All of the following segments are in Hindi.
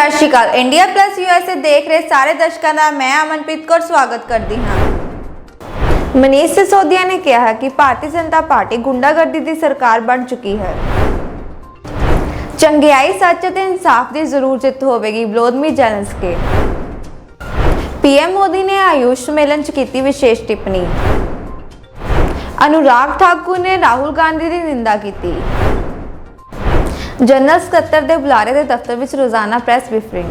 सत श्री अकाल। इंडिया प्लस यूएसए देख रहे सारे दर्शकों का मैं अमनप्रीत कौर स्वागत करती हाँ। मनीष सिसोदिया ने कहा है कि भारतीय जनता पार्टी गुंडागर्दी की सरकार बन चुकी है। चंगियाई सच ते इंसाफ की जरूर जित होगी विरोधमी जेलेंस्की। पीएम मोदी ने आयुष सम्मेलन च की विशेष टिप्पणी। अनुराग ठाकुर ने राहुल गांधी की निंदा की। जनरल ਸਕੱਤਰ ਦੇ ਬੁਲਾਰੇ ਦੇ ਦਫ਼ਤਰ ਵਿੱਚ ਰੋਜ਼ਾਨਾ ਪ੍ਰੈਸ ਬਰੀਫਿੰਗ।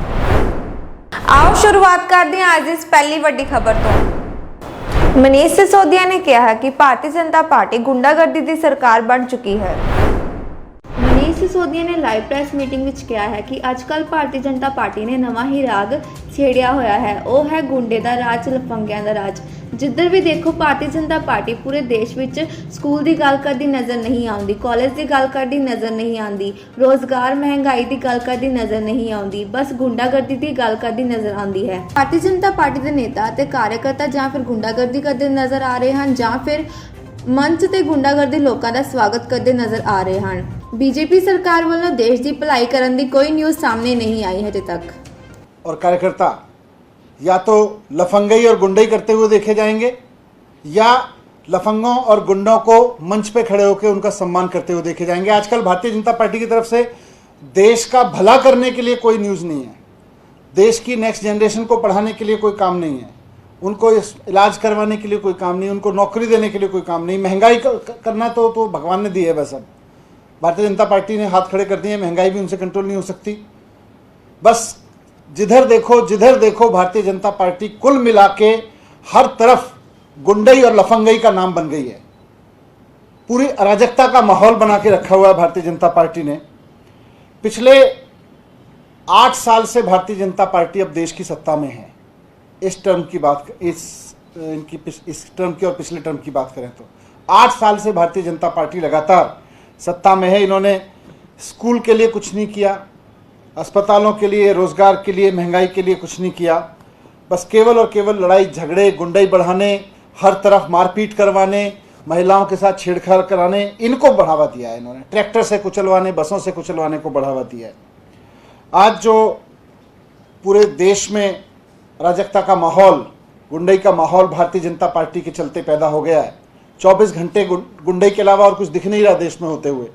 आओ शुरुआत करते हैं आज इस पहली बड़ी खबर तो। मनीष सिसोदिया ने कहा है कि भारतीय जनता पार्टी गुंडागर्दी की सरकार बन चुकी है। मनीष सिसोदिया ने लाइव प्रेस मीटिंग में कहा है कि आजकल भारतीय जनता पार्टी ने नवा ही राग छेड़िया होया है, वो है गुंडे का राज, लफंगियां का राज। जिधर भी देखो भारतीय जनता पार्टी पूरे देश में स्कूल की गल करती नज़र नहीं आती, कॉलेज की गल करती नज़र नहीं आती, रोज़गार महंगाई की गल करती नज़र नहीं आती, बस गुंडागर्दी की गल करती नज़र आती है। भारतीय जनता पार्टी के नेता ते कार्यकर्ता जां फिर गुंडागर्दी करते नज़र आ रहे हैं जां फिर मंच ते गुंडागर्दी लोगों का स्वागत करते नज़र आ रहे हैं। बीजेपी सरकार वालों देश की भलाई करने की कोई न्यूज़ सामने नहीं आई है अजे तक। और कार्यकर्ता या तो लफंगई और गुंडई करते हुए देखे जाएंगे या लफंगों और गुंडों को मंच पे खड़े होकर उनका सम्मान करते हुए देखे जाएंगे। आजकल भारतीय जनता पार्टी की तरफ से देश का भला करने के लिए कोई न्यूज़ नहीं है, देश की नेक्स्ट जनरेशन को पढ़ाने के लिए कोई काम नहीं है, उनको इलाज करवाने के लिए कोई काम नहीं, उनको नौकरी देने के लिए कोई काम नहीं। महंगाई करना तो भगवान ने दी है, बस अब भारतीय जनता पार्टी ने हाथ खड़े कर दिए, महंगाई भी उनसे कंट्रोल नहीं हो सकती। बस जिधर देखो भारतीय जनता पार्टी कुल मिला के हर तरफ गुंडई और लफंगई का नाम बन गई है। पूरी अराजकता का माहौल बना के रखा हुआ है भारतीय जनता पार्टी ने। पिछले 8 साल से भारतीय जनता पार्टी अब देश की सत्ता में है। इस टर्म की बात, इस टर्म की और पिछले टर्म की बात करें तो 8 साल से भारतीय जनता पार्टी लगातार सत्ता में है। इन्होंने स्कूल के लिए कुछ नहीं किया, अस्पतालों के लिए, रोजगार के लिए, महंगाई के लिए कुछ नहीं किया। बस केवल और केवल लड़ाई झगड़े, गुंडई बढ़ाने, हर तरफ मारपीट करवाने, महिलाओं के साथ छेड़छाड़ कराने, इनको बढ़ावा दिया है इन्होंने। ट्रैक्टर से कुचलवाने, बसों से कुचलवाने को बढ़ावा दिया है। आज जो पूरे देश में अराजकता का माहौल, गुंडई का माहौल भारतीय जनता पार्टी के चलते पैदा हो गया है। 24 घंटे गुंडई के अलावा और कुछ दिख नहीं रहा देश में होते हुए,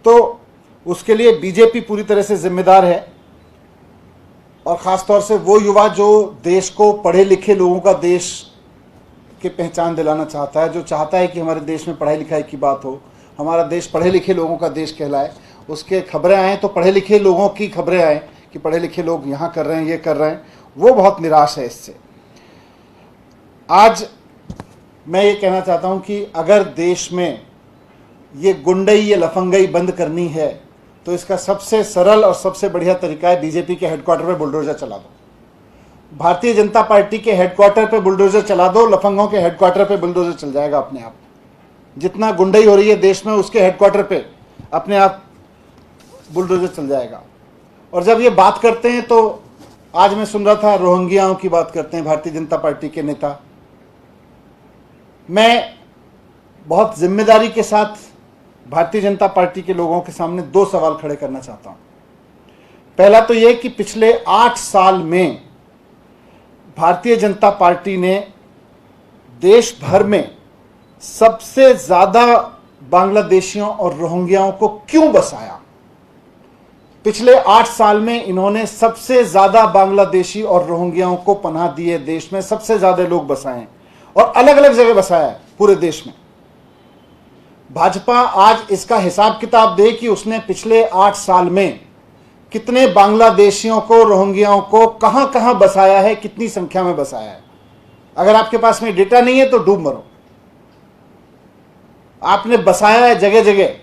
तो उसके लिए बीजेपी पूरी तरह से जिम्मेदार है। और ख़ास तौर से वो युवा जो देश को पढ़े लिखे लोगों का देश की पहचान दिलाना चाहता है, जो चाहता है कि हमारे देश में पढ़ाई लिखाई की बात हो, हमारा देश पढ़े लिखे लोगों का देश कहलाए, उसके खबरें आएँ तो पढ़े लिखे लोगों की खबरें आएँ कि पढ़े लिखे लोग यहाँ कर रहे हैं, ये कर रहे हैं, वो बहुत निराश है इससे। आज मैं ये कहना चाहता हूँ कि अगर देश में ये गुंडई, ये लफंगई बंद करनी है तो इसका सबसे सरल और सबसे बढ़िया तरीका है बीजेपी के हेडक्वार्टर पे बुलडोजर चला दो। भारतीय जनता पार्टी के हेडक्वार्टर पे बुलडोजर चला दो, लफंगों के हेडक्वार्टर पे बुलडोजर चल जाएगा अपने आप। जितना गुंडई हो रही है देश में, उसके हेडक्वार्टर पे अपने आप बुलडोजर चल जाएगा। और जब ये बात करते हैं तो आज मैं सुन रहा था रोहिंग्याओं की बात करते हैं भारतीय जनता पार्टी के नेता। मैं बहुत जिम्मेदारी के साथ भारतीय जनता पार्टी के लोगों के सामने 2 सवाल खड़े करना चाहता हूं। पहला तो यह कि पिछले 8 साल में भारतीय जनता पार्टी ने देश भर में सबसे ज्यादा बांग्लादेशियों और रोहिंग्याओं को क्यों बसाया। पिछले 8 साल में इन्होंने सबसे ज्यादा बांग्लादेशी और रोहिंग्याओं को पनाह दी है, देश में सबसे ज्यादा लोग बसाए हैं और अलग अलग जगह बसाया है पूरे देश में। भाजपा आज इसका हिसाब किताब दे कि उसने पिछले 8 साल में कितने बांग्लादेशियों को, रोहिंग्याओं को कहां कहां बसाया है, कितनी संख्या में बसाया है। अगर आपके पास में डेटा नहीं है तो डूब मरो। आपने बसाया है जगह जगह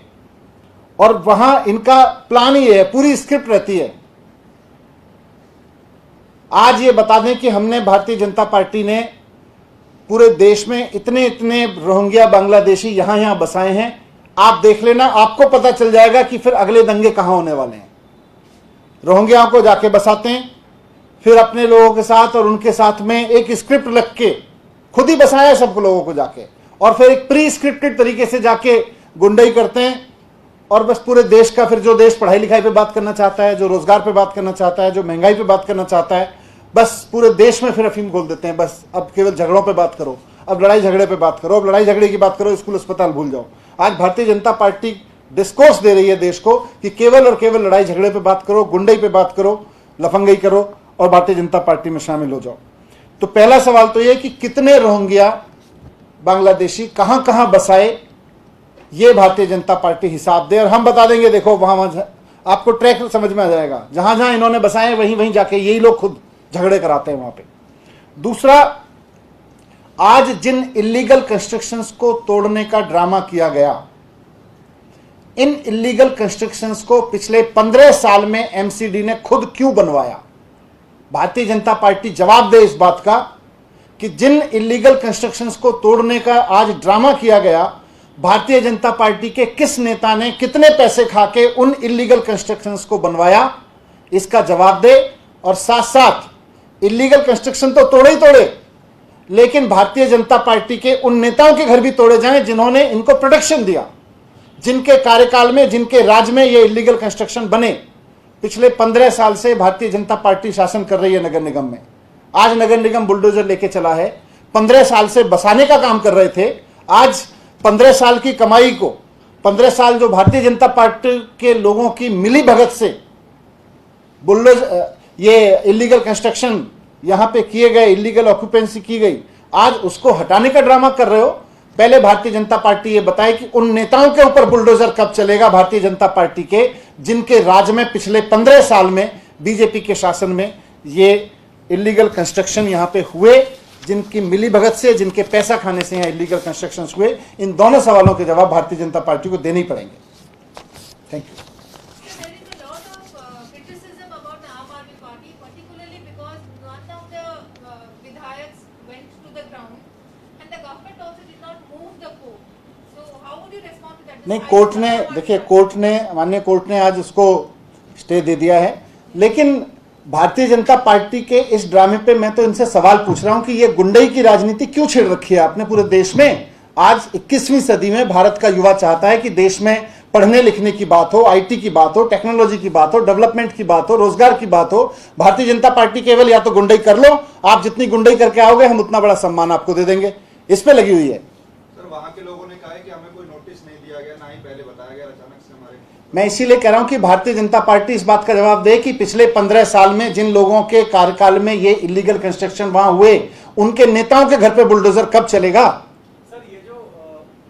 और वहां इनका प्लान ही है, पूरी स्क्रिप्ट रहती है। आज ये बता दें कि हमने, भारतीय जनता पार्टी ने पूरे देश में इतने इतने रोहिंग्या, बांग्लादेशी यहां बसाए हैं। आप देख लेना, आपको पता चल जाएगा कि फिर अगले दंगे कहां होने वाले हैं। रोहिंग्याओं को जाके बसाते हैं, फिर अपने लोगों के साथ और उनके साथ में एक स्क्रिप्ट रख के खुद ही बसाया सब लोगों को जाके, और फिर एक प्री स्क्रिप्टेड तरीके से जाके गुंडई करते हैं और बस पूरे देश का, फिर जो देश पढ़ाई लिखाई पे बात करना चाहता है, जो रोजगार पे बात करना चाहता है, जो महंगाई पे बात करना चाहता है, बस पूरे देश में फिर अफीम खोल देते हैं। बस अब केवल झगड़ों पे बात करो, अब लड़ाई झगड़े पे बात करो, अब लड़ाई झगड़े की बात करो, स्कूल अस्पताल भूल जाओ। आज भारतीय जनता पार्टी डिस्कोर्स दे रही है देश को कि केवल और केवल लड़ाई झगड़े पे बात करो, गुंडई पे बात करो, लफंगई करो और भारतीय जनता पार्टी में शामिल हो जाओ। तो पहला सवाल तो यह कि कितने रोहिंग्या बांग्लादेशी कहां कहां बसाए, ये भारतीय जनता पार्टी हिसाब दे और हम बता देंगे। देखो वहां आपको ट्रैक समझ में आ जाएगा, जहां जहां इन्होंने बसाए वहीं वहीं जाके यही लोग खुद झगड़े कराते हैं वहां पे। दूसरा, आज जिन इलीगल कंस्ट्रक्शंस को तोड़ने का ड्रामा किया गया, इन इलीगल कंस्ट्रक्शंस को पिछले 15 साल में एमसीडी ने खुद क्यों बनवाया? भारतीय जनता पार्टी जवाब दे इस बात का कि जिन इलीगल कंस्ट्रक्शंस को तोड़ने का आज ड्रामा किया गया, भारतीय जनता पार्टी के किस नेता ने कितने पैसे खा के उन इलीगल कंस्ट्रक्शंस को बनवाया, इसका जवाब दे। और साथ साथ इलीगल कंस्ट्रक्शन तो तोड़े ही तोड़े, लेकिन भारतीय जनता पार्टी के उन नेताओं के घर भी तोड़े जाएं जिन्होंने इनको प्रोटेक्शन दिया, जिनके कार्यकाल में, जिनके राज में ये इलीगल कंस्ट्रक्शन बने। पिछले 15 साल से भारतीय जनता पार्टी शासन कर रही है नगर निगम में। आज नगर निगम बुलडोजर लेके चला है। 15 साल से बसाने का काम कर रहे थे। आज 15 साल की कमाई को, 15 साल जो भारतीय जनता पार्टी के लोगों की मिली भगत से बुलडोजर, ये इलीगल कंस्ट्रक्शन यहां पे किए गए, इलीगल ऑक्यूपेंसी की गई, आज उसको हटाने का ड्रामा कर रहे हो। पहले भारतीय जनता पार्टी ये बताए कि उन नेताओं के ऊपर बुलडोजर कब चलेगा भारतीय जनता पार्टी के, जिनके राज में पिछले 15 साल में बीजेपी के शासन में ये इलीगल कंस्ट्रक्शन यहां पे हुए, जिनकी मिली भगत से, जिनके पैसा खाने से यहाँ इलीगल कंस्ट्रक्शन हुए। इन दोनों सवालों के जवाब भारतीय जनता पार्टी को देने ही पड़ेंगे। Thank you. There is a lot of criticism about the Aam Aadmi Party, particularly because none of the Vidhayaks went to the ground, and the government also did not move the court. So how would you respond to that? नहीं, कोर्ट ने, देखिए कोर्ट ने, माननीय कोर्ट ने आज उसको स्टे दे दिया है, लेकिन भारतीय जनता पार्टी के इस ड्रामे पे मैं तो इनसे सवाल पूछ रहा हूं कि ये गुंडई की राजनीति क्यों छेड़ रखी है आपने पूरे देश में? आज 21वीं सदी में भारत का युवा चाहता है कि देश में पढ़ने लिखने की बात हो, आईटी की बात हो, टेक्नोलॉजी की बात हो, डेवलपमेंट की बात हो, रोजगार की बात हो। भारतीय जनता पार्टी केवल या तो गुंडई कर लो, आप जितनी गुंडई करके आओगे हम उतना बड़ा सम्मान आपको दे देंगे, इस पे लगी हुई है। सर, वहां के लोगों ने कहा है कि हमें कोई नोटिस नहीं दिया गया, ना ही पहले बताया गया, अचानक से हमारे। मैं इसीलिए कह रहा हूं कि भारतीय जनता पार्टी इस बात का जवाब दे कि पिछले 15 साल में जिन लोगों के कार्यकाल में ये इलीगल कंस्ट्रक्शन वहां हुए, उनके नेताओं के घर पे बुलडोजर कब चलेगा? सर, ये जो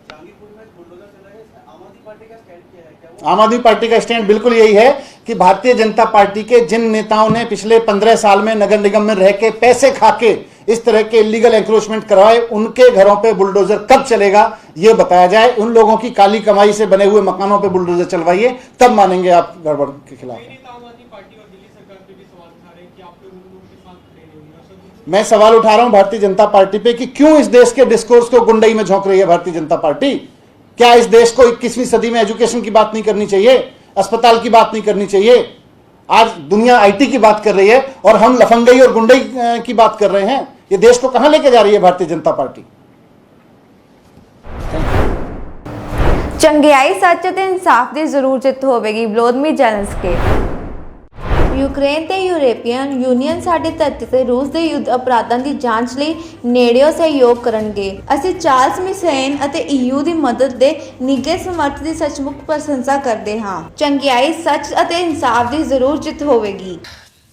जहांगीरपुर में बुलडोजर चला गया, इसमें आम आदमी पार्टी का स्टैंड क्या है? क्या वो आम आदमी पार्टी का स्टैंड बिल्कुल यही है कि भारतीय जनता पार्टी के जिन नेताओं ने पिछले 15 साल में नगर निगम में रह के पैसे खा के इस तरह के इलीगल एंक्रोचमेंट करवाए, उनके घरों पे बुलडोजर कब चलेगा ये बताया जाए। उन लोगों की काली कमाई से बने हुए मकानों पे बुलडोजर चलवाइए, तब मानेंगे आप गड़बड़ के खिलाफ। कई नेता आम आदमी पार्टी और दिल्ली सरकार पे भी सवाल उठा रहे हैं कि आप लोग उनके साथ खड़े नहीं होंगे। मैं सवाल उठा रहा हूं भारतीय जनता पार्टी पे कि क्यों इस देश के डिस्कोर्स को गुंडई में झोंक रही है भारतीय जनता पार्टी? क्या इस देश को 21वीं सदी में एजुकेशन की बात नहीं करनी चाहिए, अस्पताल की बात नहीं करनी चाहिए? आज दुनिया आईटी की बात कर रही है और हम लफंगई और गुंडई की बात कर रहे हैं। ये देश को कहां लेके जा रही है भारतीय जनता पार्टी? ਚੰਗਿਆਈ ਸੱਚ ਅਤੇ ਇਨਸਾਫ ਦੀ ਜ਼ਰੂਰ ਜਿੱਤ ਹੋਵੇਗੀ, ਵਲੋਦੀਮੀਰ ਜ਼ੈਲੈਂਸਕੀ। ਯੂਕਰੇਨ ਤੇ ਯੂਰਪੀਅਨ ਯੂਨੀਅਨ ਸਾਡੀ ਧਰਤੀ ਤੇ ਰੂਸ ਦੇ ਯੁੱਧ ਅਪਰਾਧਾਂ ਦੀ ਜਾਂਚ ਲਈ ਨੇੜਿਓਂ ਸਹਿਯੋਗ ਕਰਨਗੇ। ਅਸੀਂ ਚਾਰਲਸ ਮਿਸ਼ੇਲ ਅਤੇ ਈਯੂ ਦੀ ਮਦਦ ਦੇ ਨਿੱਘੇ ਸਮਰਥਨ ਦੀ ਸੱਚਮੁੱਚ ਪ੍ਰਸ਼ੰਸਾ ਕਰਦੇ ਹਾਂ। ਚੰਗਿਆਈ ਸੱਚ ਅਤੇ ਇਨਸਾਫ ਦੀ ਜ਼ਰੂਰ ਜਿੱਤ ਹੋਵੇਗੀ।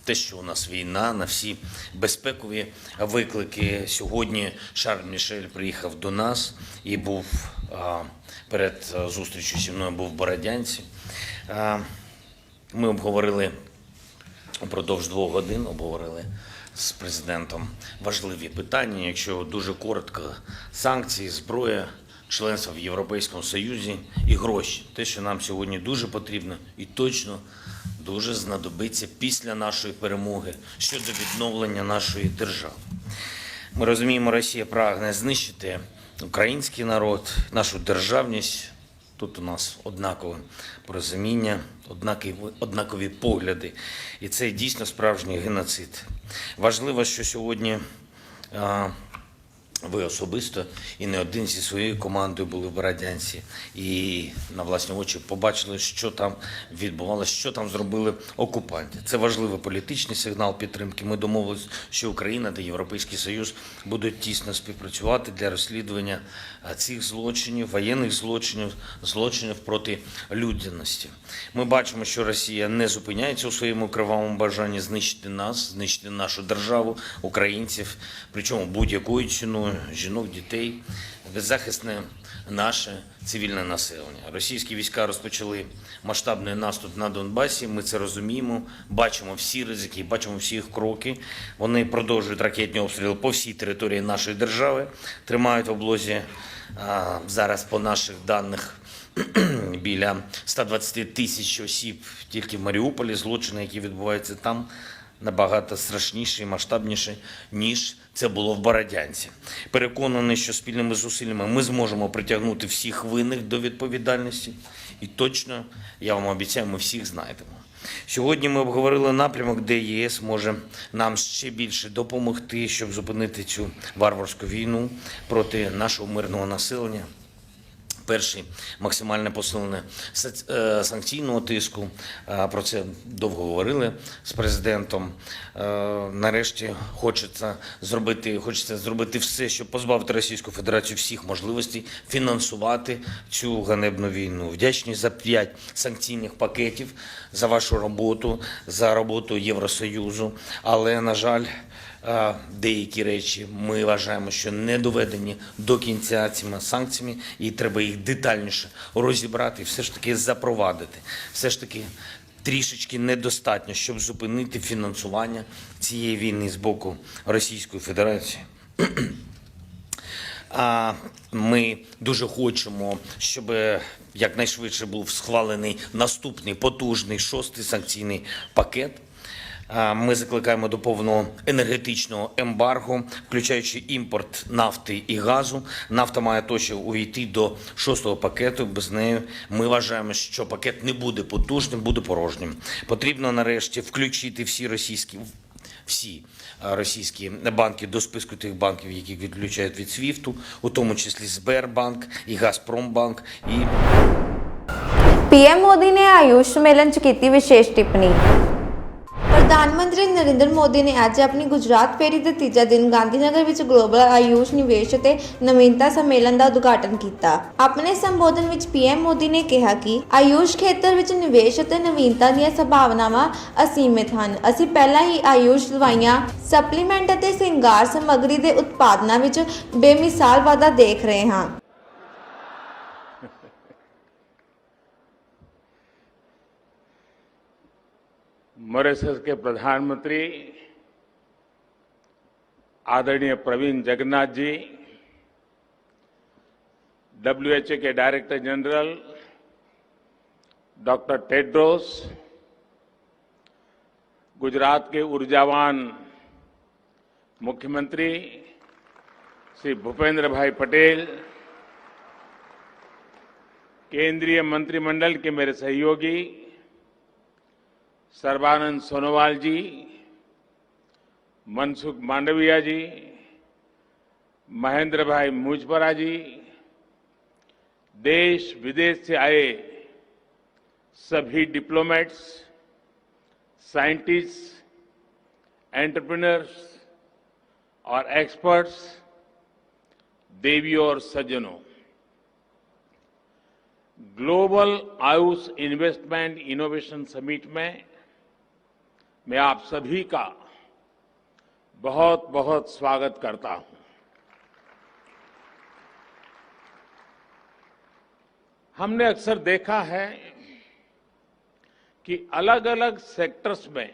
Те, що у нас війна, на всі безпекові виклики. Сьогодні Шарль Мішель приїхав до нас і був перед зустрічю зі мною був в Бородянці. Ми обговорили упродовж 2 годин, обговорили з президентом важливі питання. Якщо дуже коротко, санкції, зброя, членство в Європейському Союзі і гроші. Те, що нам сьогодні дуже потрібно і точно дуже знадобиться після нашої перемоги щодо відновлення нашої держави. Ми розуміємо, Росія прагне знищити український народ, нашу державність. Тут у нас однакове порозуміння, однакові погляди. І це дійсно справжній геноцид. Важливо, що сьогодні ви особисто і не один зі своєю командою були в Бородянці і на власні очі побачили, що там відбувалося, що там зробили окупанти. Це важливий політичний сигнал підтримки. Ми домовилися, що Україна та Європейський Союз будуть тісно співпрацювати для розслідування цих злочинів, воєнних злочинів, злочинів проти людяності. Ми бачимо, що Росія не зупиняється у своєму кривавому бажанні знищити нас, знищити нашу державу, українців, причому будь-якою ціною, жінок, дітей, беззахисне наше цивільне населення. Російські війська розпочали масштабний наступ на Донбасі, ми це розуміємо, бачимо всі ризики, бачимо всі їх кроки. Вони продовжують ракетні обстріли по всій території нашої держави, тримають в облозі зараз по наших даних біля 120 тисяч осіб тільки в Маріуполі. Злочини, які відбуваються там, набагато страшніше і масштабніше, ніж це було в Бородянці. Переконаний, що спільними зусиллями ми зможемо притягнути всіх винних до відповідальності. І точно, я вам обіцяю, ми всіх знайдемо. Сьогодні ми обговорили напрямок, де ЄС може нам ще більше допомогти, щоб зупинити цю варварську війну проти нашого мирного населення. Перший – максимальне посилення санкційного тиску. Про це довго говорили з президентом. Нарешті хочеться зробити все, щоб позбавити Російську Федерацію всіх можливостей фінансувати цю ганебну війну. Вдячні за 5 санкційних пакетів, за вашу роботу, за роботу Євросоюзу. Але, на жаль, деякі речі ми вважаємо, що не доведені до кінця цими санкціями, і треба їх детальніше розібрати і все ж таки запровадити. Все ж таки трішечки недостатньо, щоб зупинити фінансування цієї війни з боку Російської Федерації. Ми дуже хочемо, щоб якнайшвидше був схвалений наступний потужний 6-й санкційний пакет. Ми закликаємо до повного енергетичного ембарго, включаючи імпорт нафти і газу. Нафта має точно увійти до 6-го пакету. Без неї ми вважаємо, що пакет не буде потужним, буде порожнім. Потрібно нарешті включити всі російські банки до списку тих банків, яких відключають від СВІФТу, у тому числі Сбербанк і Газпромбанк. ਪੀਐਮ ਮੋਦੀ ਨੇ ਆਯੂਸ਼ ਸੰਮੇਲਨ 'ਚ ਕੀਤੀ ਵਿਸ਼ੇਸ਼ ਟਿੱਪਣੀ। ਪ੍ਰਧਾਨ ਮੰਤਰੀ ਨਰਿੰਦਰ ਮੋਦੀ ਨੇ ਅੱਜ ਆਪਣੀ ਗੁਜਰਾਤ ਫੇਰੀ ਦੇ ਤੀਜਾ ਦਿਨ ਗਾਂਧੀਨਗਰ ਵਿੱਚ ਗਲੋਬਲ ਆਯੂਸ਼ ਨਿਵੇਸ਼ ਅਤੇ ਨਵੀਨਤਾ ਸੰਮੇਲਨ ਦਾ ਉਦਘਾਟਨ ਕੀਤਾ। ਆਪਣੇ ਸੰਬੋਧਨ ਵਿੱਚ ਪੀਐਮ ਮੋਦੀ ਨੇ ਕਿਹਾ ਕਿ ਆਯੂਸ਼ ਖੇਤਰ ਵਿੱਚ ਨਿਵੇਸ਼ ਅਤੇ ਨਵੀਨਤਾ ਦੀਆਂ ਸੰਭਾਵਨਾਵਾਂ ਅਸੀਮਿਤ ਹਨ। ਅਸੀਂ ਪਹਿਲਾਂ ਹੀ ਆਯੂਸ਼ ਦਵਾਈਆਂ, ਸਪਲੀਮੈਂਟ ਅਤੇ ਸ਼ਿੰਗਾਰ ਸਮੱਗਰੀ ਦੇ ਉਤਪਾਦਨਾਂ ਵਿੱਚ ਬੇਮਿਸਾਲ ਵਾਧਾ ਦੇਖ ਰਹੇ ਹਾਂ। मॉरिशस के प्रधानमंत्री आदरणीय प्रवीण जगन्नाथ जी, WHO के director general doctor Tedros, Gujarat के ऊर्जावान मुख्यमंत्री श्री भूपेंद्र भाई पटेल, केंद्रीय मंत्रिमंडल के मेरे सहयोगी सर्बानंद सोनोवाल जी, मनसुख मांडविया जी, महेंद्र भाई मुजपरा जी, देश विदेश से आए सभी डिप्लोमेट्स, साइंटिस्ट, एंटरप्रेन्योर्स और एक्सपर्ट्स, देवियों और सज्जनों, global Ayush investment innovation summit में मैं आप सभी का बहुत बहुत स्वागत करता हूं। हमने अक्सर देखा है कि अलग अलग सेक्टर्स में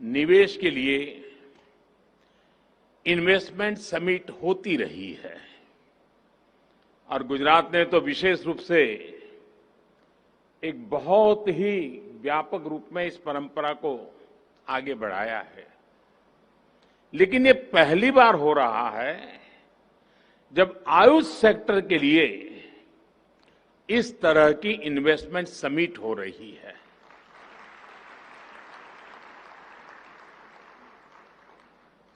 निवेश के लिए इन्वेस्टमेंट समिट होती रही है और गुजरात ने तो विशेष रूप से एक बहुत ही व्यापक रूप में इस परंपरा को आगे बढ़ाया है। लेकिन ये पहली बार हो रहा है जब आयुष सेक्टर के लिए इस तरह की इन्वेस्टमेंट समिट हो रही है।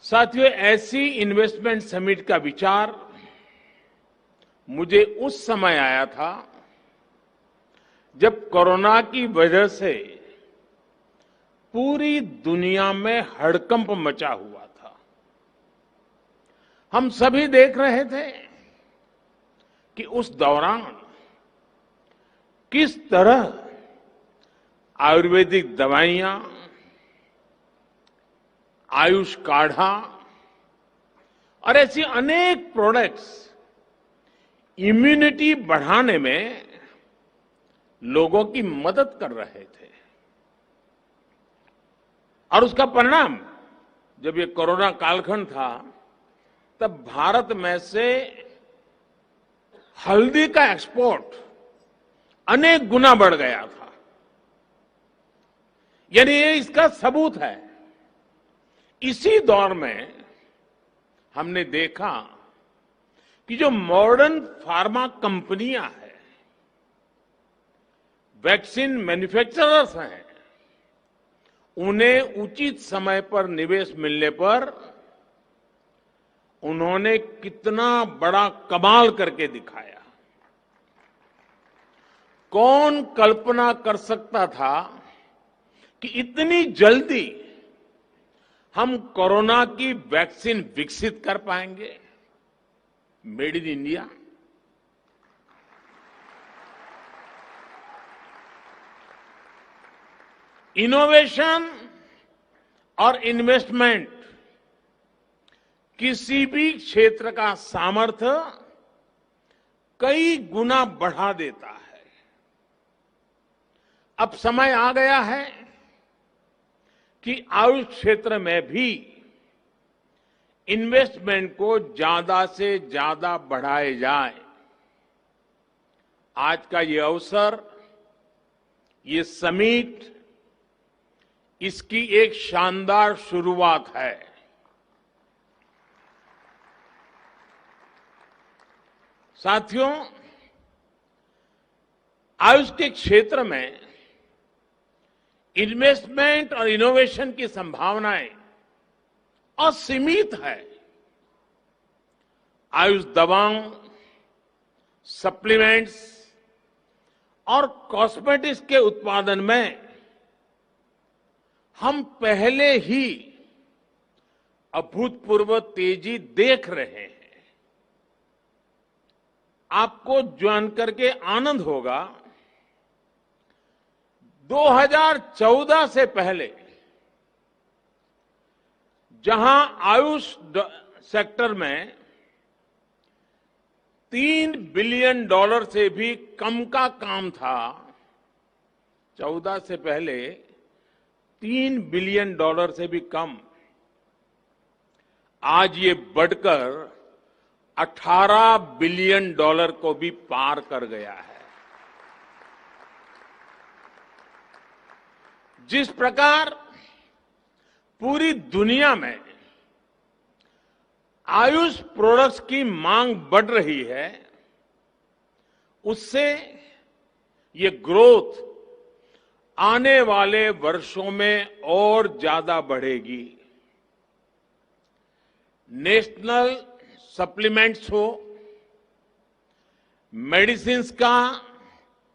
साथियों, ऐसी इन्वेस्टमेंट समिट का विचार मुझे उस समय आया था जब कोरोना की वजह से पूरी दुनिया में हड़कंप मचा हुआ था। हम सभी देख रहे थे कि उस दौरान किस तरह आयुर्वेदिक दवाइयां, आयुष काढ़ा और ऐसी अनेक प्रोडक्ट्स इम्यूनिटी बढ़ाने में लोगों की मदद कर रहे थे। और उसका परिणाम, जब ये कोरोना कालखंड था, तब भारत में से हल्दी का एक्सपोर्ट अनेक गुना बढ़ गया था। यानी ये इसका सबूत है। इसी दौर में हमने देखा कि जो मॉडर्न फार्मा कंपनियां हैं, वैक्सीन मैन्युफैक्चरर्स हैं, उन्हें उचित समय पर निवेश मिलने पर उन्होंने कितना बड़ा कमाल करके दिखाया। कौन कल्पना कर सकता था कि इतनी जल्दी हम कोरोना की वैक्सीन विकसित कर पाएंगे, मेड इन इंडिया। इनोवेशन और इन्वेस्टमेंट किसी भी क्षेत्र का सामर्थ्य कई गुना बढ़ा देता है। अब समय आ गया है कि आयुष क्षेत्र में भी इन्वेस्टमेंट को ज्यादा से ज्यादा बढ़ाए जाए। आज का ये अवसर, ये समिट, इसकी एक शानदार शुरुआत है। साथियों, आयुष के क्षेत्र में इन्वेस्टमेंट और इनोवेशन की संभावनाएं असीमित है। आयुष दवाओं, सप्लीमेंट्स और कॉस्मेटिक्स के उत्पादन में हम पहले ही अभूतपूर्व तेजी देख रहे हैं। आपको जान करके आनंद होगा, 2014 से पहले जहां आयुष सेक्टर में $3 बिलियन से भी कम का काम था, 14 से पहले $3 बिलियन से भी कम, आज ये बढ़कर $18 बिलियन को भी पार कर गया है। जिस प्रकार पूरी दुनिया में आयुष प्रोडक्ट्स की मांग बढ़ रही है, उससे ये ग्रोथ आने वाले वर्षों में और ज्यादा बढ़ेगी। नेशनल सप्लीमेंट्स हो, मेडिसिन्स का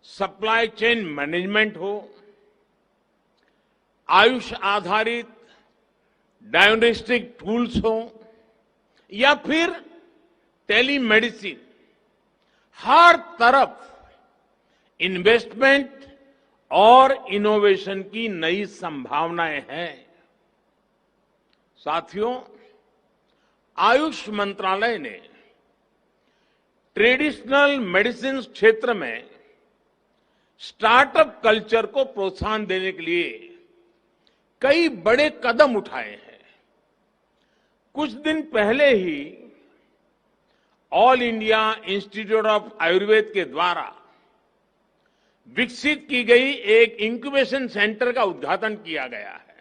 सप्लाई चेन मैनेजमेंट हो, आयुष आधारित डायग्नोस्टिक टूल्स हो या फिर टेलीमेडिसिन, हर तरफ इन्वेस्टमेंट और इनोवेशन की नई संभावनाएं हैं। साथियों, आयुष मंत्रालय ने ट्रेडिशनल मेडिसिन क्षेत्र में स्टार्टअप कल्चर को प्रोत्साहन देने के लिए कई बड़े कदम उठाए हैं। कुछ दिन पहले ही All India Institute of Ayurveda के द्वारा विकसित की गई एक इंक्यूबेशन सेंटर का उद्घाटन किया गया है,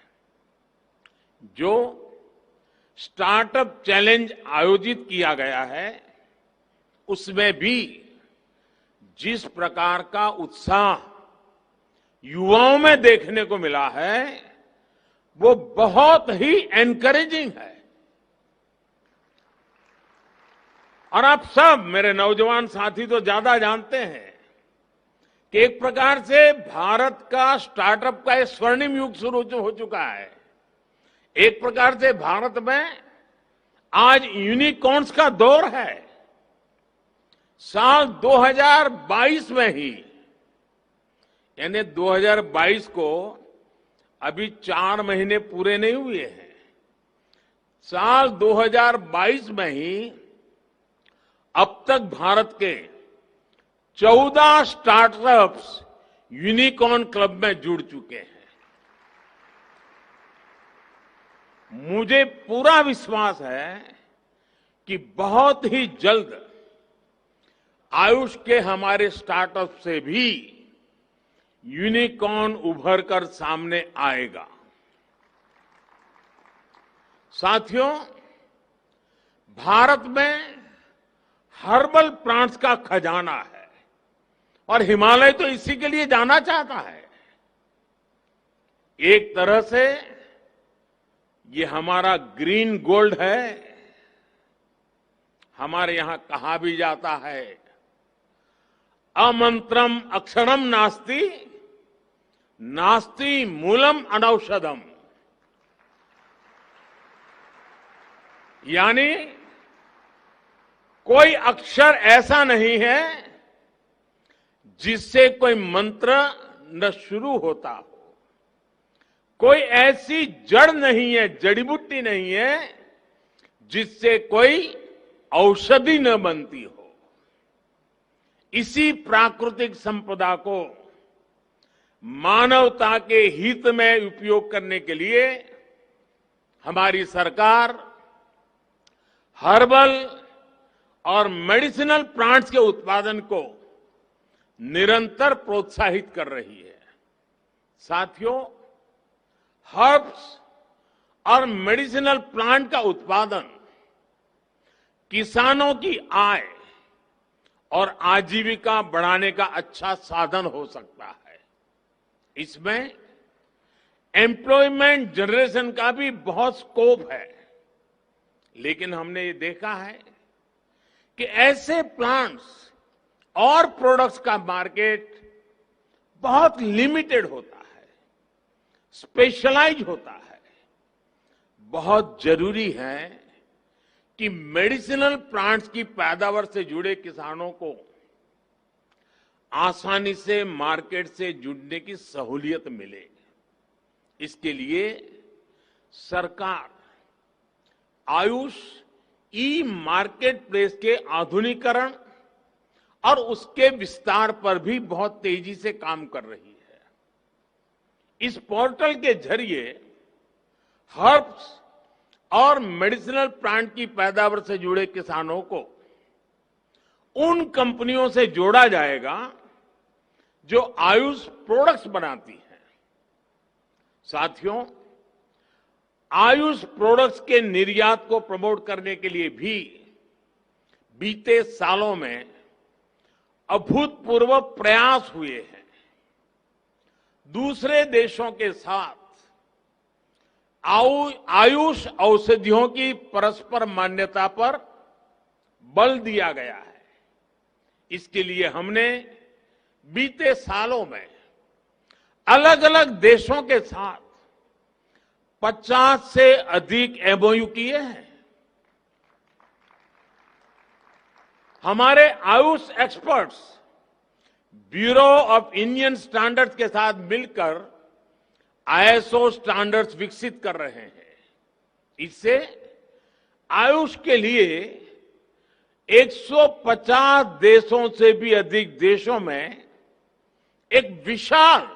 जो स्टार्टअप चैलेंज आयोजित किया गया है। उसमें भी जिस प्रकार का उत्साह युवाओं में देखने को मिला है, वो बहुत ही एनकरेजिंग है। और आप सब मेरे नौजवान साथी तो ज्यादा जानते हैं कि एक प्रकार से भारत का स्टार्टअप का एक स्वर्णिम युग शुरू हो चुका है। एक प्रकार से भारत में आज यूनिकॉर्न्स का दौर है। साल 2022 में ही, यानी 2022 को अभी 4 महीने पूरे नहीं हुए हैं, साल 2022 में ही अब तक भारत के 14 स्टार्टअप्स यूनिकॉर्न क्लब में जुड़ चुके हैं। मुझे पूरा विश्वास है कि बहुत ही जल्द आयुष के हमारे स्टार्टअप से भी यूनिकॉर्न उभर कर सामने आएगा। साथियों, भारत में हर्बल प्लांट्स का खजाना है और हिमालय तो इसी के लिए जाना चाहता है। एक तरह से ये हमारा ग्रीन गोल्ड है। हमारे यहां कहा भी जाता है, अमंत्रम अक्षरम नास्ति, नास्ति मूलम अनौषधम। यानी कोई अक्षर ऐसा नहीं है जिससे कोई मंत्र न शुरू होता हो, कोई ऐसी जड़ नहीं है, जड़ी बूटी नहीं है जिससे कोई औषधि न बनती हो। इसी प्राकृतिक संपदा को मानवता के हित में उपयोग करने के लिए हमारी सरकार हर्बल और मेडिसिनल प्लांट्स के उत्पादन को निरंतर प्रोत्साहित कर रही है। साथियों, हर्ब्स और मेडिसिनल प्लांट का उत्पादन किसानों की आय और आजीविका बढ़ाने का अच्छा साधन हो सकता है। इसमें एम्प्लॉयमेंट जनरेशन का भी बहुत स्कोप है। लेकिन हमने ये देखा है कि ऐसे प्लांट्स और प्रोडक्ट्स का मार्केट बहुत लिमिटेड होता है, स्पेशलाइज होता है। बहुत जरूरी है कि मेडिसिनल प्लांट्स की पैदावार से जुड़े किसानों को आसानी से मार्केट से जुड़ने की सहूलियत मिले। इसके लिए सरकार आयुष ई मार्केट प्लेस के आधुनिकीकरण और उसके विस्तार पर भी बहुत तेजी से काम कर रही है। इस पोर्टल के जरिए हर्ब्स और मेडिसिनल प्लांट की पैदावार से जुड़े किसानों को उन कंपनियों से जोड़ा जाएगा जो आयुष प्रोडक्ट्स बनाती हैं। साथियों, आयुष प्रोडक्ट्स के निर्यात को प्रमोट करने के लिए भी बीते सालों में अभूतपूर्व प्रयास हुए हैं। दूसरे देशों के साथ आयुष औषधियों की परस्पर मान्यता पर बल दिया गया है। इसके लिए हमने बीते सालों में अलग अलग देशों के साथ 50 से अधिक एमओयू किए हैं। हमारे Ayush experts bureau of Indian standards के साथ मिलकर आईएसओ स्टैंडर्ड्स विकसित कर रहे हैं। इससे आयुष के लिए 150 देशों से भी अधिक देशों में एक विशाल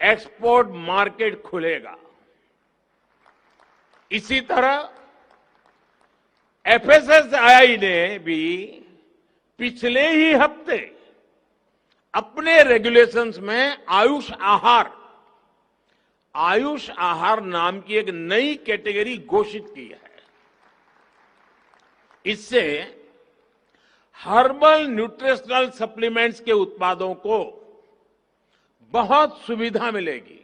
एक्सपोर्ट मार्केट खुलेगा। इसी तरह एफएसएसआई ने भी पिछले ही हफ्ते अपने रेगुलेशंस में आयुष आहार नाम की एक नई कैटेगरी घोषित की है। इससे हर्बल न्यूट्रिशनल सप्लीमेंट्स के उत्पादों को बहुत सुविधा मिलेगी।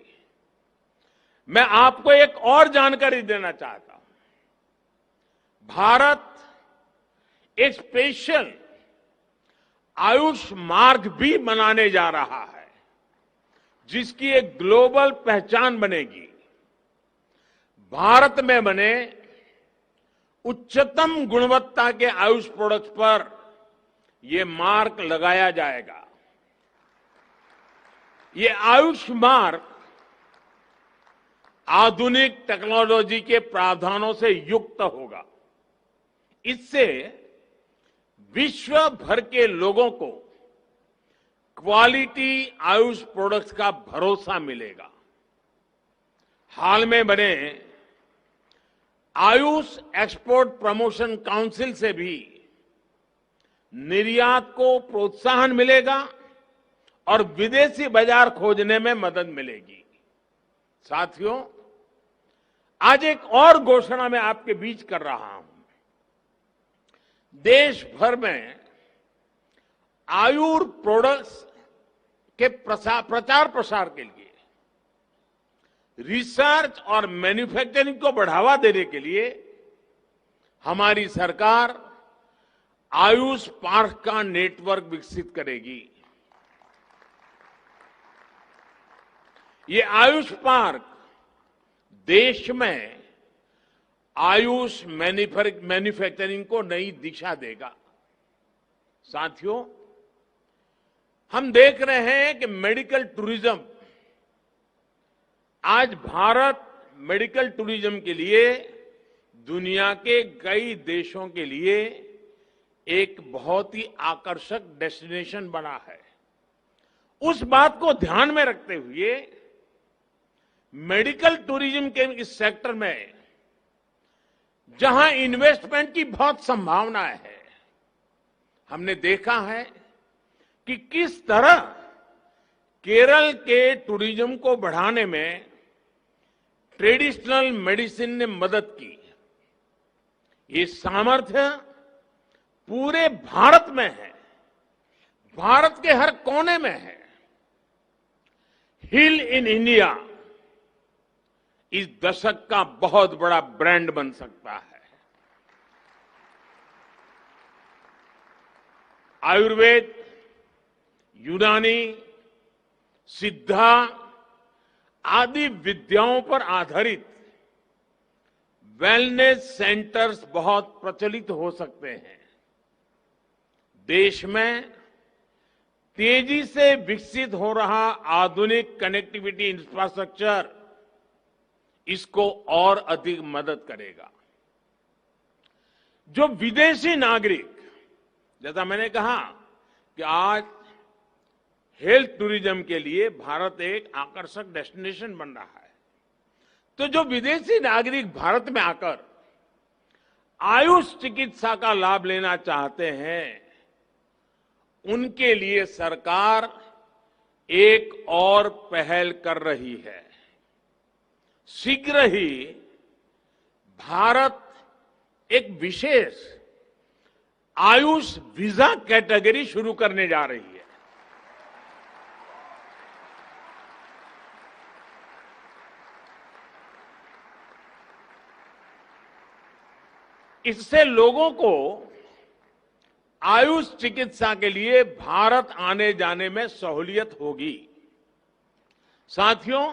मैं आपको एक और जानकारी देना चाहता हूं। भारत एक स्पेशल आयुष मार्ग भी बनाने जा रहा है, जिसकी एक ग्लोबल पहचान बनेगी। भारत में बने उच्चतम गुणवत्ता के आयुष प्रोडक्ट्स पर यह मार्क लगाया जाएगा। ये आयुष मार्क आधुनिक टेक्नोलॉजी के प्रावधानों से युक्त होगा। इससे विश्व भर के लोगों को क्वालिटी आयुष प्रोडक्ट्स का भरोसा मिलेगा। हाल में बने आयुष एक्सपोर्ट प्रमोशन काउंसिल से भी निर्यात को प्रोत्साहन मिलेगा और विदेशी बाजार खोजने में मदद मिलेगी। साथियों, आज एक और घोषणा मैं आपके बीच कर रहा हूं। देश भर में आयुर प्रोडक्ट्स के प्रचार प्रसार के लिए, रिसर्च और मैन्युफैक्चरिंग को बढ़ावा देने के लिए हमारी सरकार आयुष पार्क का नेटवर्क विकसित करेगी। ये आयुष पार्क देश में आयुष मैन्युफैक्चरिंग को नई दिशा देगा। साथियों, हम देख रहे हैं कि मेडिकल टूरिज्म, आज भारत मेडिकल टूरिज्म के लिए दुनिया के कई देशों के लिए एक बहुत ही आकर्षक डेस्टिनेशन बना है। उस बात को ध्यान में रखते हुए मेडिकल टूरिज्म के इस सेक्टर में जहां इन्वेस्टमेंट की बहुत संभावनाएं है, हमने देखा है कि किस तरह केरल के टूरिज्म को बढ़ाने में ट्रेडिशनल मेडिसिन ने मदद की। ये सामर्थ्य पूरे भारत में है, भारत के हर कोने में है। हील इन इंडिया इस दशक का बहुत बड़ा ब्रांड बन सकता है। आयुर्वेद, यूनानी, सिद्धा आदि विद्याओं पर आधारित वेलनेस सेंटर्स बहुत प्रचलित हो सकते हैं। देश में तेजी से विकसित हो रहा आधुनिक कनेक्टिविटी इंफ्रास्ट्रक्चर इसको और अधिक मदद करेगा। जो विदेशी नागरिक, जैसा मैंने कहा कि आज हेल्थ टूरिज्म के लिए भारत एक आकर्षक डेस्टिनेशन बन रहा है, तो जो विदेशी नागरिक भारत में आकर आयुष चिकित्सा का लाभ लेना चाहते हैं, उनके लिए सरकार एक और पहल कर रही है। शीघ्र ही भारत एक विशेष आयुष वीजा कैटेगरी शुरू करने जा रही है। इससे लोगों को आयुष चिकित्सा के लिए भारत आने जाने में सहूलियत होगी। साथियों,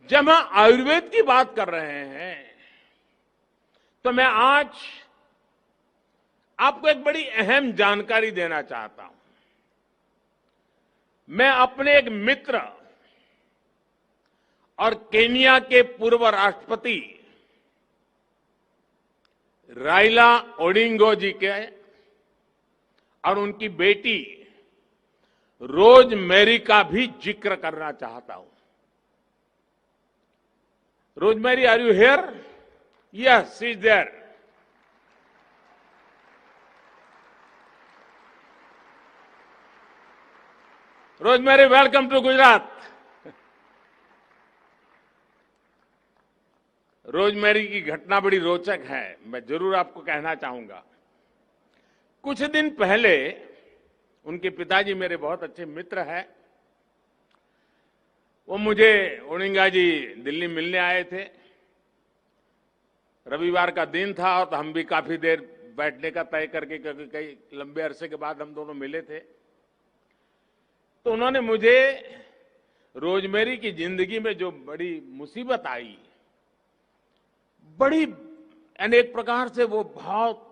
जब हम आयुर्वेद की बात कर रहे हैं, तो मैं आज आपको एक बड़ी अहम जानकारी देना चाहता हूं। मैं अपने एक मित्र और केन्या के पूर्व राष्ट्रपति राइला ओडिंगो जी के और उनकी बेटी रोज मैरी का भी जिक्र करना चाहता हूं। Rosemary, are you here? Yes, she is there. Rosemary, welcome to Gujarat. Rosemary की घटना बड़ी रोचक है, मैं जरूर आपको कहना चाहूंगा। कुछ दिन पहले उनके पिताजी मेरे बहुत अच्छे मित्र हैं। वो मुझे ओडिंगा जी दिल्ली मिलने आए थे। रविवार का दिन था और तो हम भी काफी देर बैठने का तय करके, क्योंकि कई लंबे अरसे के बाद हम दोनों मिले थे, तो उन्होंने मुझे रोजमेरी की जिंदगी में जो बड़ी मुसीबत आई, बड़ी यानी एक प्रकार से वो बहुत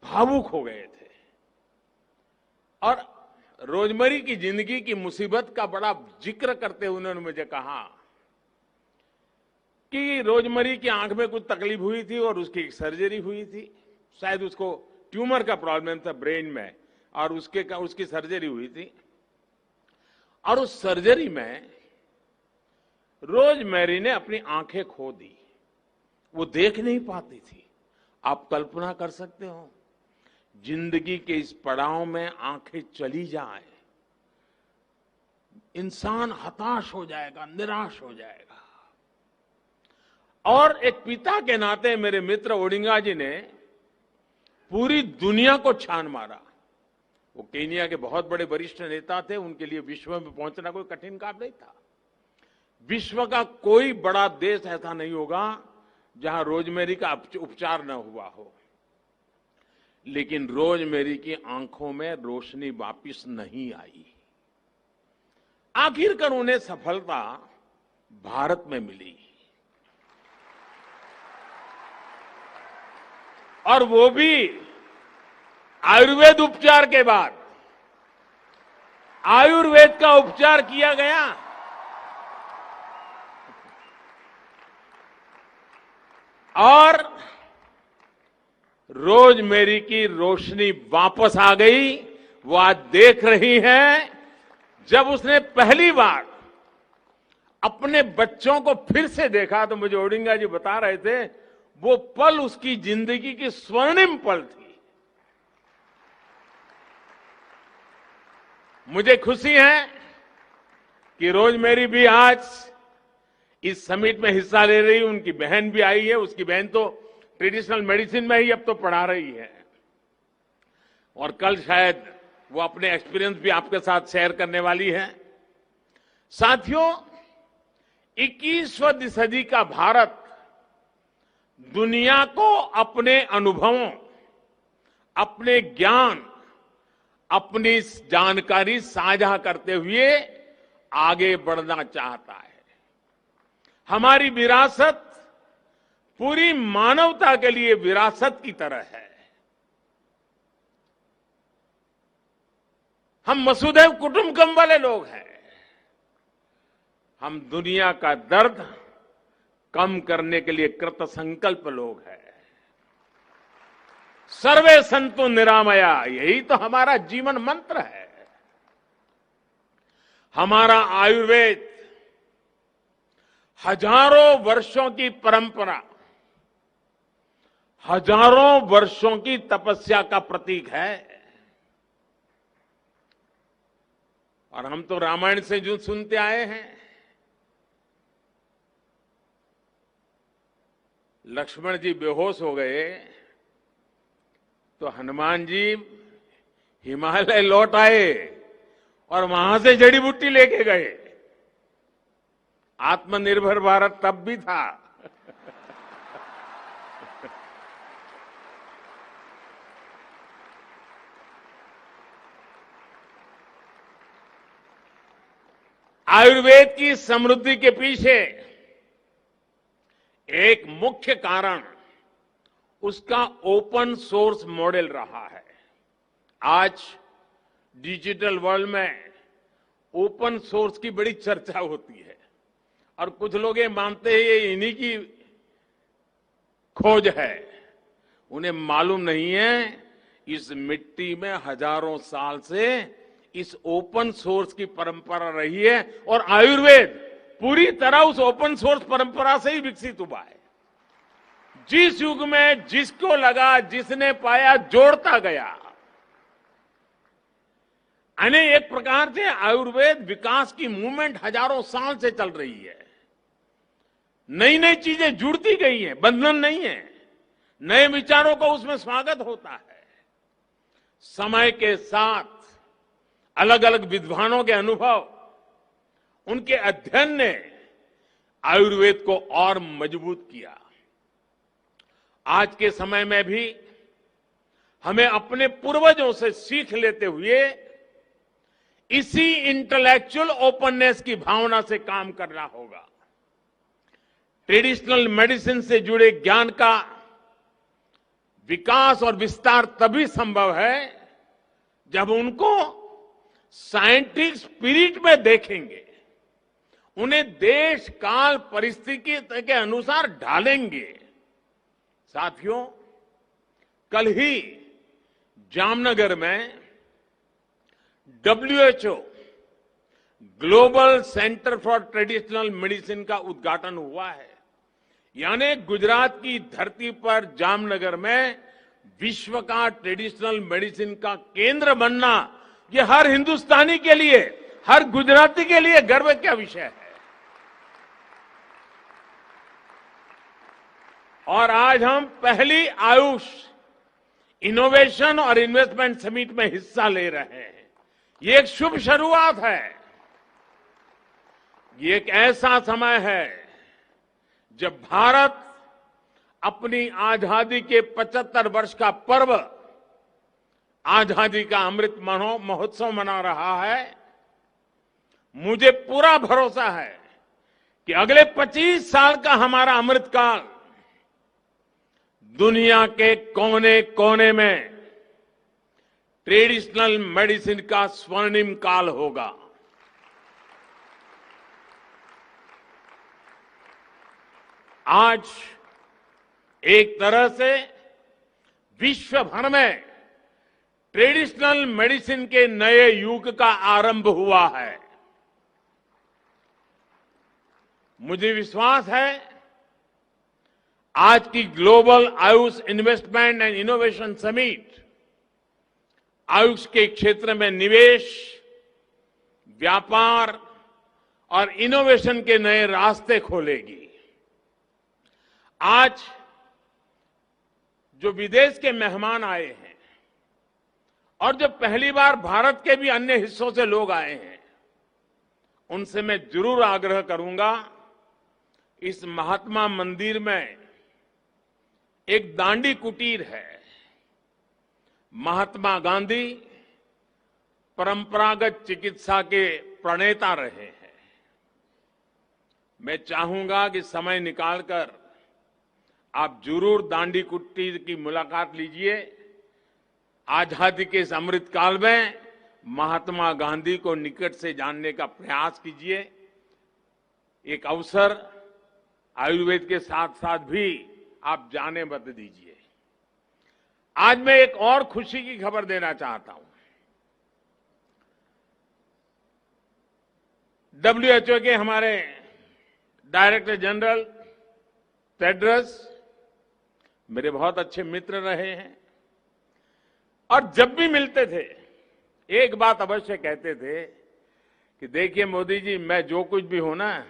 भावुक हो गए थे और रोजमेरी की जिंदगी की मुसीबत का बड़ा जिक्र करते हुए उन्होंने मुझे कहा कि रोजमेरी की आंख में कुछ तकलीफ हुई थी और उसकी एक सर्जरी हुई थी, शायद उसको ट्यूमर का प्रॉब्लम था ब्रेन में, और उसकी सर्जरी हुई थी। और उस सर्जरी में रोजमेरी ने अपनी आंखें खो दी, वो देख नहीं पाती थी। आप कल्पना कर सकते हो, जिंदगी के इस पड़ाव में आंखें चली जाए, इंसान हताश हो जाएगा, निराश हो जाएगा। और एक पिता के नाते मेरे मित्र ओडिंगा जी ने पूरी दुनिया को छान मारा। वो केनिया के बहुत बड़े वरिष्ठ नेता थे, उनके लिए विश्व में पहुंचना कोई कठिन काम नहीं था। विश्व का कोई बड़ा देश ऐसा नहीं होगा जहां रोजमेरी का उपचार न हुआ हो, लेकिन रोजमेरी की आंखों में रोशनी वापिस नहीं आई। आखिरकार उन्हें सफलता भारत में मिली, और वो भी आयुर्वेद उपचार के बाद। आयुर्वेद का उपचार किया गया और रोजमेरी की रोशनी वापस आ गई। वो आज देख रही है, जब उसने पहली बार अपने बच्चों को फिर से देखा तो मुझे ओडिंगा जी बता रहे थे, वो पल उसकी जिंदगी की स्वर्णिम पल थी। मुझे खुशी है कि रोजमेरी भी आज इस समिट में हिस्सा ले रही है। उनकी बहन भी आई है, उसकी बहन तो ट्रेडिशनल मेडिसिन में ही अब तो पढ़ा रही है, और कल शायद वो अपने एक्सपीरियंस भी आपके साथ शेयर करने वाली है। साथियों, 21वीं सदी का भारत दुनिया को अपने अनुभवों, अपने ज्ञान, अपनी जानकारी साझा करते हुए आगे बढ़ना चाहता है। हमारी विरासत पूरी मानवता के लिए विरासत की तरह है। हम वसुधैव कुटुंबकम वाले लोग हैं। हम दुनिया का दर्द कम करने के लिए कृत संकल्प लोग हैं। सर्वे संतु निरामया, यही तो हमारा जीवन मंत्र है। हमारा आयुर्वेद हजारों वर्षों की परंपरा, हजारों वर्षों की तपस्या का प्रतीक है। और हम तो रामायण से जो सुनते आए हैं, लक्ष्मण जी बेहोश हो गए तो हनुमान जी हिमालय लौट आए और वहां से जड़ी बूटी लेके गए। आत्मनिर्भर भारत तब भी था। आयुर्वेद की समृद्धि के पीछे एक मुख्य कारण उसका ओपन सोर्स मॉडल रहा है। आज डिजिटल वर्ल्ड में ओपन सोर्स की बड़ी चर्चा होती है और कुछ लोग ये मानते हैं ये इन्हीं की खोज है। उन्हें मालूम नहीं है इस मिट्टी में हजारों साल से इस ओपन सोर्स की परंपरा रही है और आयुर्वेद पूरी तरह उस ओपन सोर्स परंपरा से ही विकसित हुआ है। जिस युग में जिसको लगा, जिसने पाया, जोड़ता गया। यानी एक प्रकार से आयुर्वेद विकास की मूवमेंट हजारों साल से चल रही है। नई नई चीजें जुड़ती गई हैं, बंधन नहीं है। नए विचारों को उसमें स्वागत होता है। समय के साथ अलग अलग विद्वानों के अनुभव, उनके अध्ययन ने आयुर्वेद को और मजबूत किया। आज के समय में भी हमें अपने पूर्वजों से सीख लेते हुए इसी इंटेलेक्चुअल ओपननेस की भावना से काम करना होगा। ट्रेडिशनल मेडिसिन से जुड़े ज्ञान का विकास और विस्तार तभी संभव है जब उनको साइंटिफिक स्पिरिट में देखेंगे, उन्हें देश काल परिस्थिति के अनुसार ढालेंगे। साथियों, कल ही जामनगर में WHO global centre for traditional medicine का उद्घाटन हुआ है। यानी गुजरात की धरती पर जामनगर में विश्व का ट्रेडिशनल मेडिसिन का केंद्र बनना, ये हर हिंदुस्तानी के लिए, हर गुजराती के लिए गर्व का विषय है। और आज हम पहली आयुष इनोवेशन और इन्वेस्टमेंट समिट में हिस्सा ले रहे हैं। ये एक शुभ शुरुआत है। ये एक ऐसा समय है जब भारत अपनी आजादी के 75 वर्ष का पर्व, आजादी का अमृत महोत्सव मना रहा है। मुझे पूरा भरोसा है कि अगले 25 साल का हमारा अमृतकाल दुनिया के कोने कोने में ट्रेडिशनल मेडिसिन का स्वर्णिम काल होगा। आज एक तरह से विश्व भर में ट्रेडिशनल मेडिसिन के नए युग का आरंभ हुआ है। मुझे विश्वास है आज की global Ayush investment and innovation summit Ayush के क्षेत्र में निवेश, व्यापार और इनोवेशन के नए रास्ते खोलेगी। आज जो विदेश के मेहमान आए हैं और जो पहली बार भारत के भी अन्य हिस्सों से लोग आए हैं, उनसे मैं जरूर आग्रह करूंगा, इस महात्मा मंदिर में एक दांडी कुटीर है। महात्मा गांधी परंपरागत चिकित्सा के प्रणेता रहे हैं। मैं चाहूंगा कि समय निकालकर आप जरूर दांडी कुटीर की मुलाकात लीजिए। आजादी के इस अमृत काल में महात्मा गांधी को निकट से जानने का प्रयास कीजिए। एक अवसर आयुर्वेद के साथ साथ भी आप जाने मत दीजिए। आज मैं एक और खुशी की खबर देना चाहता हूं। WHO के हमारे डायरेक्टर जनरल टेड्रस मेरे बहुत अच्छे मित्र रहे हैं और जब भी मिलते थे एक बात अवश्य कहते थे कि देखिए मोदी जी, मैं जो कुछ भी हूं ना,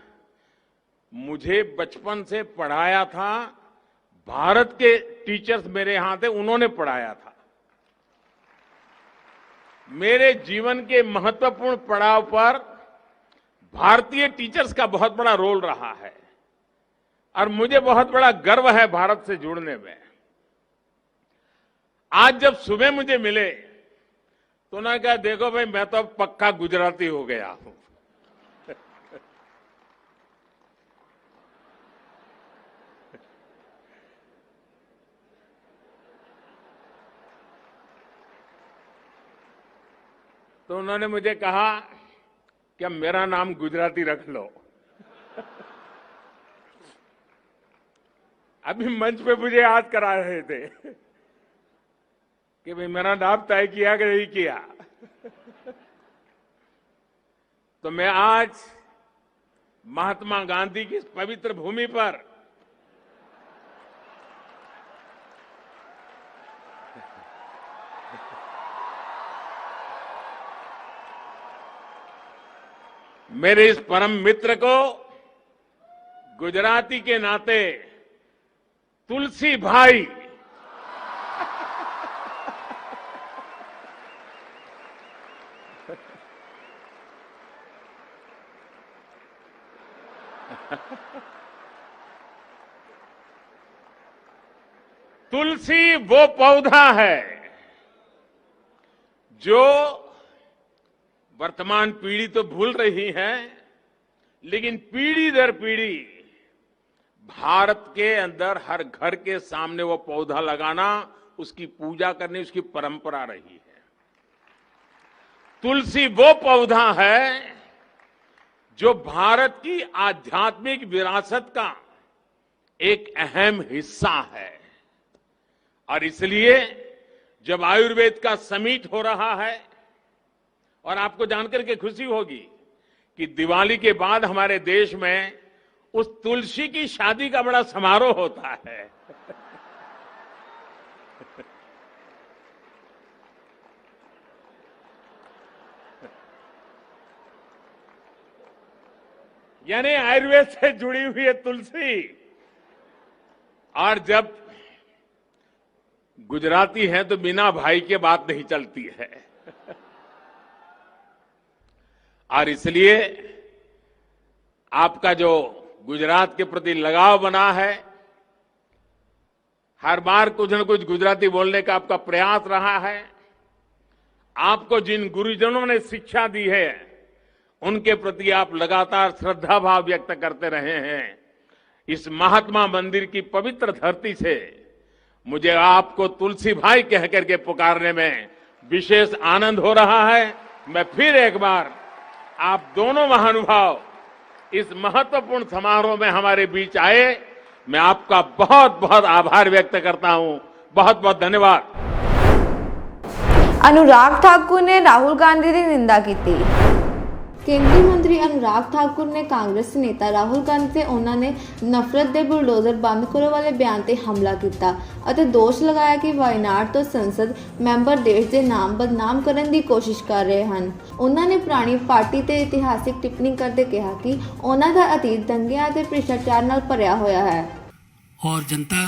मुझे बचपन से पढ़ाया था भारत के टीचर्स मेरे यहां थे, उन्होंने पढ़ाया था। मेरे जीवन के महत्वपूर्ण पड़ाव पर भारतीय टीचर्स का बहुत बड़ा रोल रहा है और मुझे बहुत बड़ा गर्व है भारत से जुड़ने में। आज जब सुबह मुझे मिले तो उन्होंने कहा, देखो भाई, मैं तो अब पक्का गुजराती हो गया हूं। तो उन्होंने मुझे कहा कि अब मेरा नाम गुजराती रख लो। अभी मंच पे मुझे याद करा रहे थे कि भाई मेरा नाम तय किया कि नहीं किया। तो मैं आज महात्मा गांधी की इस पवित्र भूमि पर मेरे इस परम मित्र को गुजराती के नाते तुलसी भाई तुलसी वो पौधा है जो वर्तमान पीढ़ी तो भूल रही है, लेकिन पीढ़ी दर पीढ़ी भारत के अंदर हर घर के सामने वो पौधा लगाना, उसकी पूजा करनी, उसकी परंपरा रही है। तुलसी वो पौधा है जो भारत की आध्यात्मिक विरासत का एक अहम हिस्सा है। और इसलिए जब आयुर्वेद का समिट हो रहा है, और आपको जानकर के खुशी होगी कि दिवाली के बाद हमारे देश में उस तुलसी की शादी का बड़ा समारोह होता है। यानी आयुर्वेद से जुड़ी हुई है तुलसी। और जब गुजराती हैं तो बिना भाई के बात नहीं चलती है। और इसलिए आपका जो गुजरात के प्रति लगाव बना है, हर बार कुछ न कुछ गुजराती बोलने का आपका प्रयास रहा है, आपको जिन गुरुजनों ने शिक्षा दी है उनके प्रति आप लगातार श्रद्धा भाव व्यक्त करते रहे हैं। इस महात्मा मंदिर की पवित्र धरती से मुझे आपको तुलसी भाई कह करके पुकारने में विशेष आनंद हो रहा है। मैं फिर एक बार आप दोनों महानुभाव इस महत्वपूर्ण समारोह में हमारे बीच आए, मैं आपका बहुत बहुत आभार व्यक्त करता हूं। बहुत बहुत धन्यवाद। अनुराग ठाकुर ने राहुल गांधी की निंदा की थी। ਕੇਂਦਰੀ ਮੰਤਰੀ ਅਨੁਰਾਗ ਠਾਕੁਰ ਨੇ ਕਾਂਗਰਸੀ ਨੇਤਾ ਰਾਹੁਲ ਗਾਂਧੀ ਤੇ ਉਹਨਾਂ ਨੇ ਨਫ਼ਰਤ ਦੇ ਬੁਲਡੋਜ਼ਰ ਬੰਦ ਕਰੋ ਵਾਲੇ ਬਿਆਨ ਤੇ ਹਮਲਾ ਕੀਤਾ ਅਤੇ ਦੋਸ਼ ਲਗਾਇਆ ਕਿ ਵਾਇਨਾਡ ਤੋਂ ਸੰਸਦ ਮੈਂਬਰ ਦੇਸ਼ ਦੇ ਨਾਮ ਬਦਨਾਮ ਕਰਨ ਦੀ ਕੋਸ਼ਿਸ਼ ਕਰ ਰਹੇ ਹਨ। ਉਹਨਾਂ ਨੇ ਪੁਰਾਣੀ ਪਾਰਟੀ ਤੇ ਇਤਿਹਾਸਿਕ ਟਿੱਪਣੀ ਕਰਦੇ ਕਿਹਾ ਕਿ ਉਹਨਾਂ ਦਾ ਅਤੀਤ ਦੰਗਿਆਂ ਤੇ ਭ੍ਰਿਸ਼ਟਾਚਾਰ ਨਾਲ ਭਰਿਆ ਹੋਇਆ है और जनता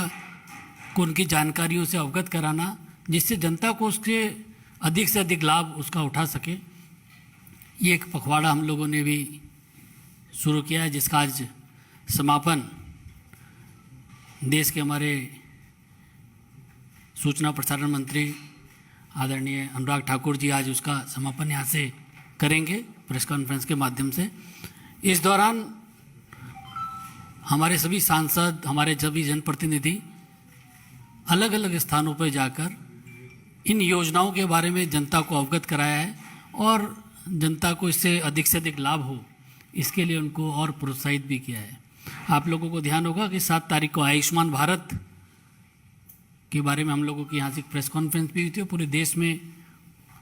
को उनकी जानकारियों से अवगत कराना, जिससे जनता को उसके अधिक से अधिक लाभ उसका उठा सके। ये एक पखवाड़ा हम लोगों ने भी शुरू किया है, जिसका आज समापन देश के हमारे सूचना प्रसारण मंत्री आदरणीय अनुराग ठाकुर जी आज उसका समापन यहाँ से करेंगे प्रेस कॉन्फ्रेंस के माध्यम से। इस दौरान हमारे सभी सांसद, हमारे सभी जनप्रतिनिधि अलग अलग स्थानों पर जाकर इन योजनाओं के बारे में जनता को अवगत कराया है और जनता को इससे अधिक से अधिक लाभ हो, इसके लिए उनको और प्रोत्साहित भी किया है। आप लोगों को ध्यान होगा कि 7 तारीख को आयुष्मान भारत के बारे में हम लोगों की यहाँ से प्रेस कॉन्फ्रेंस भी हुई थी और पूरे देश में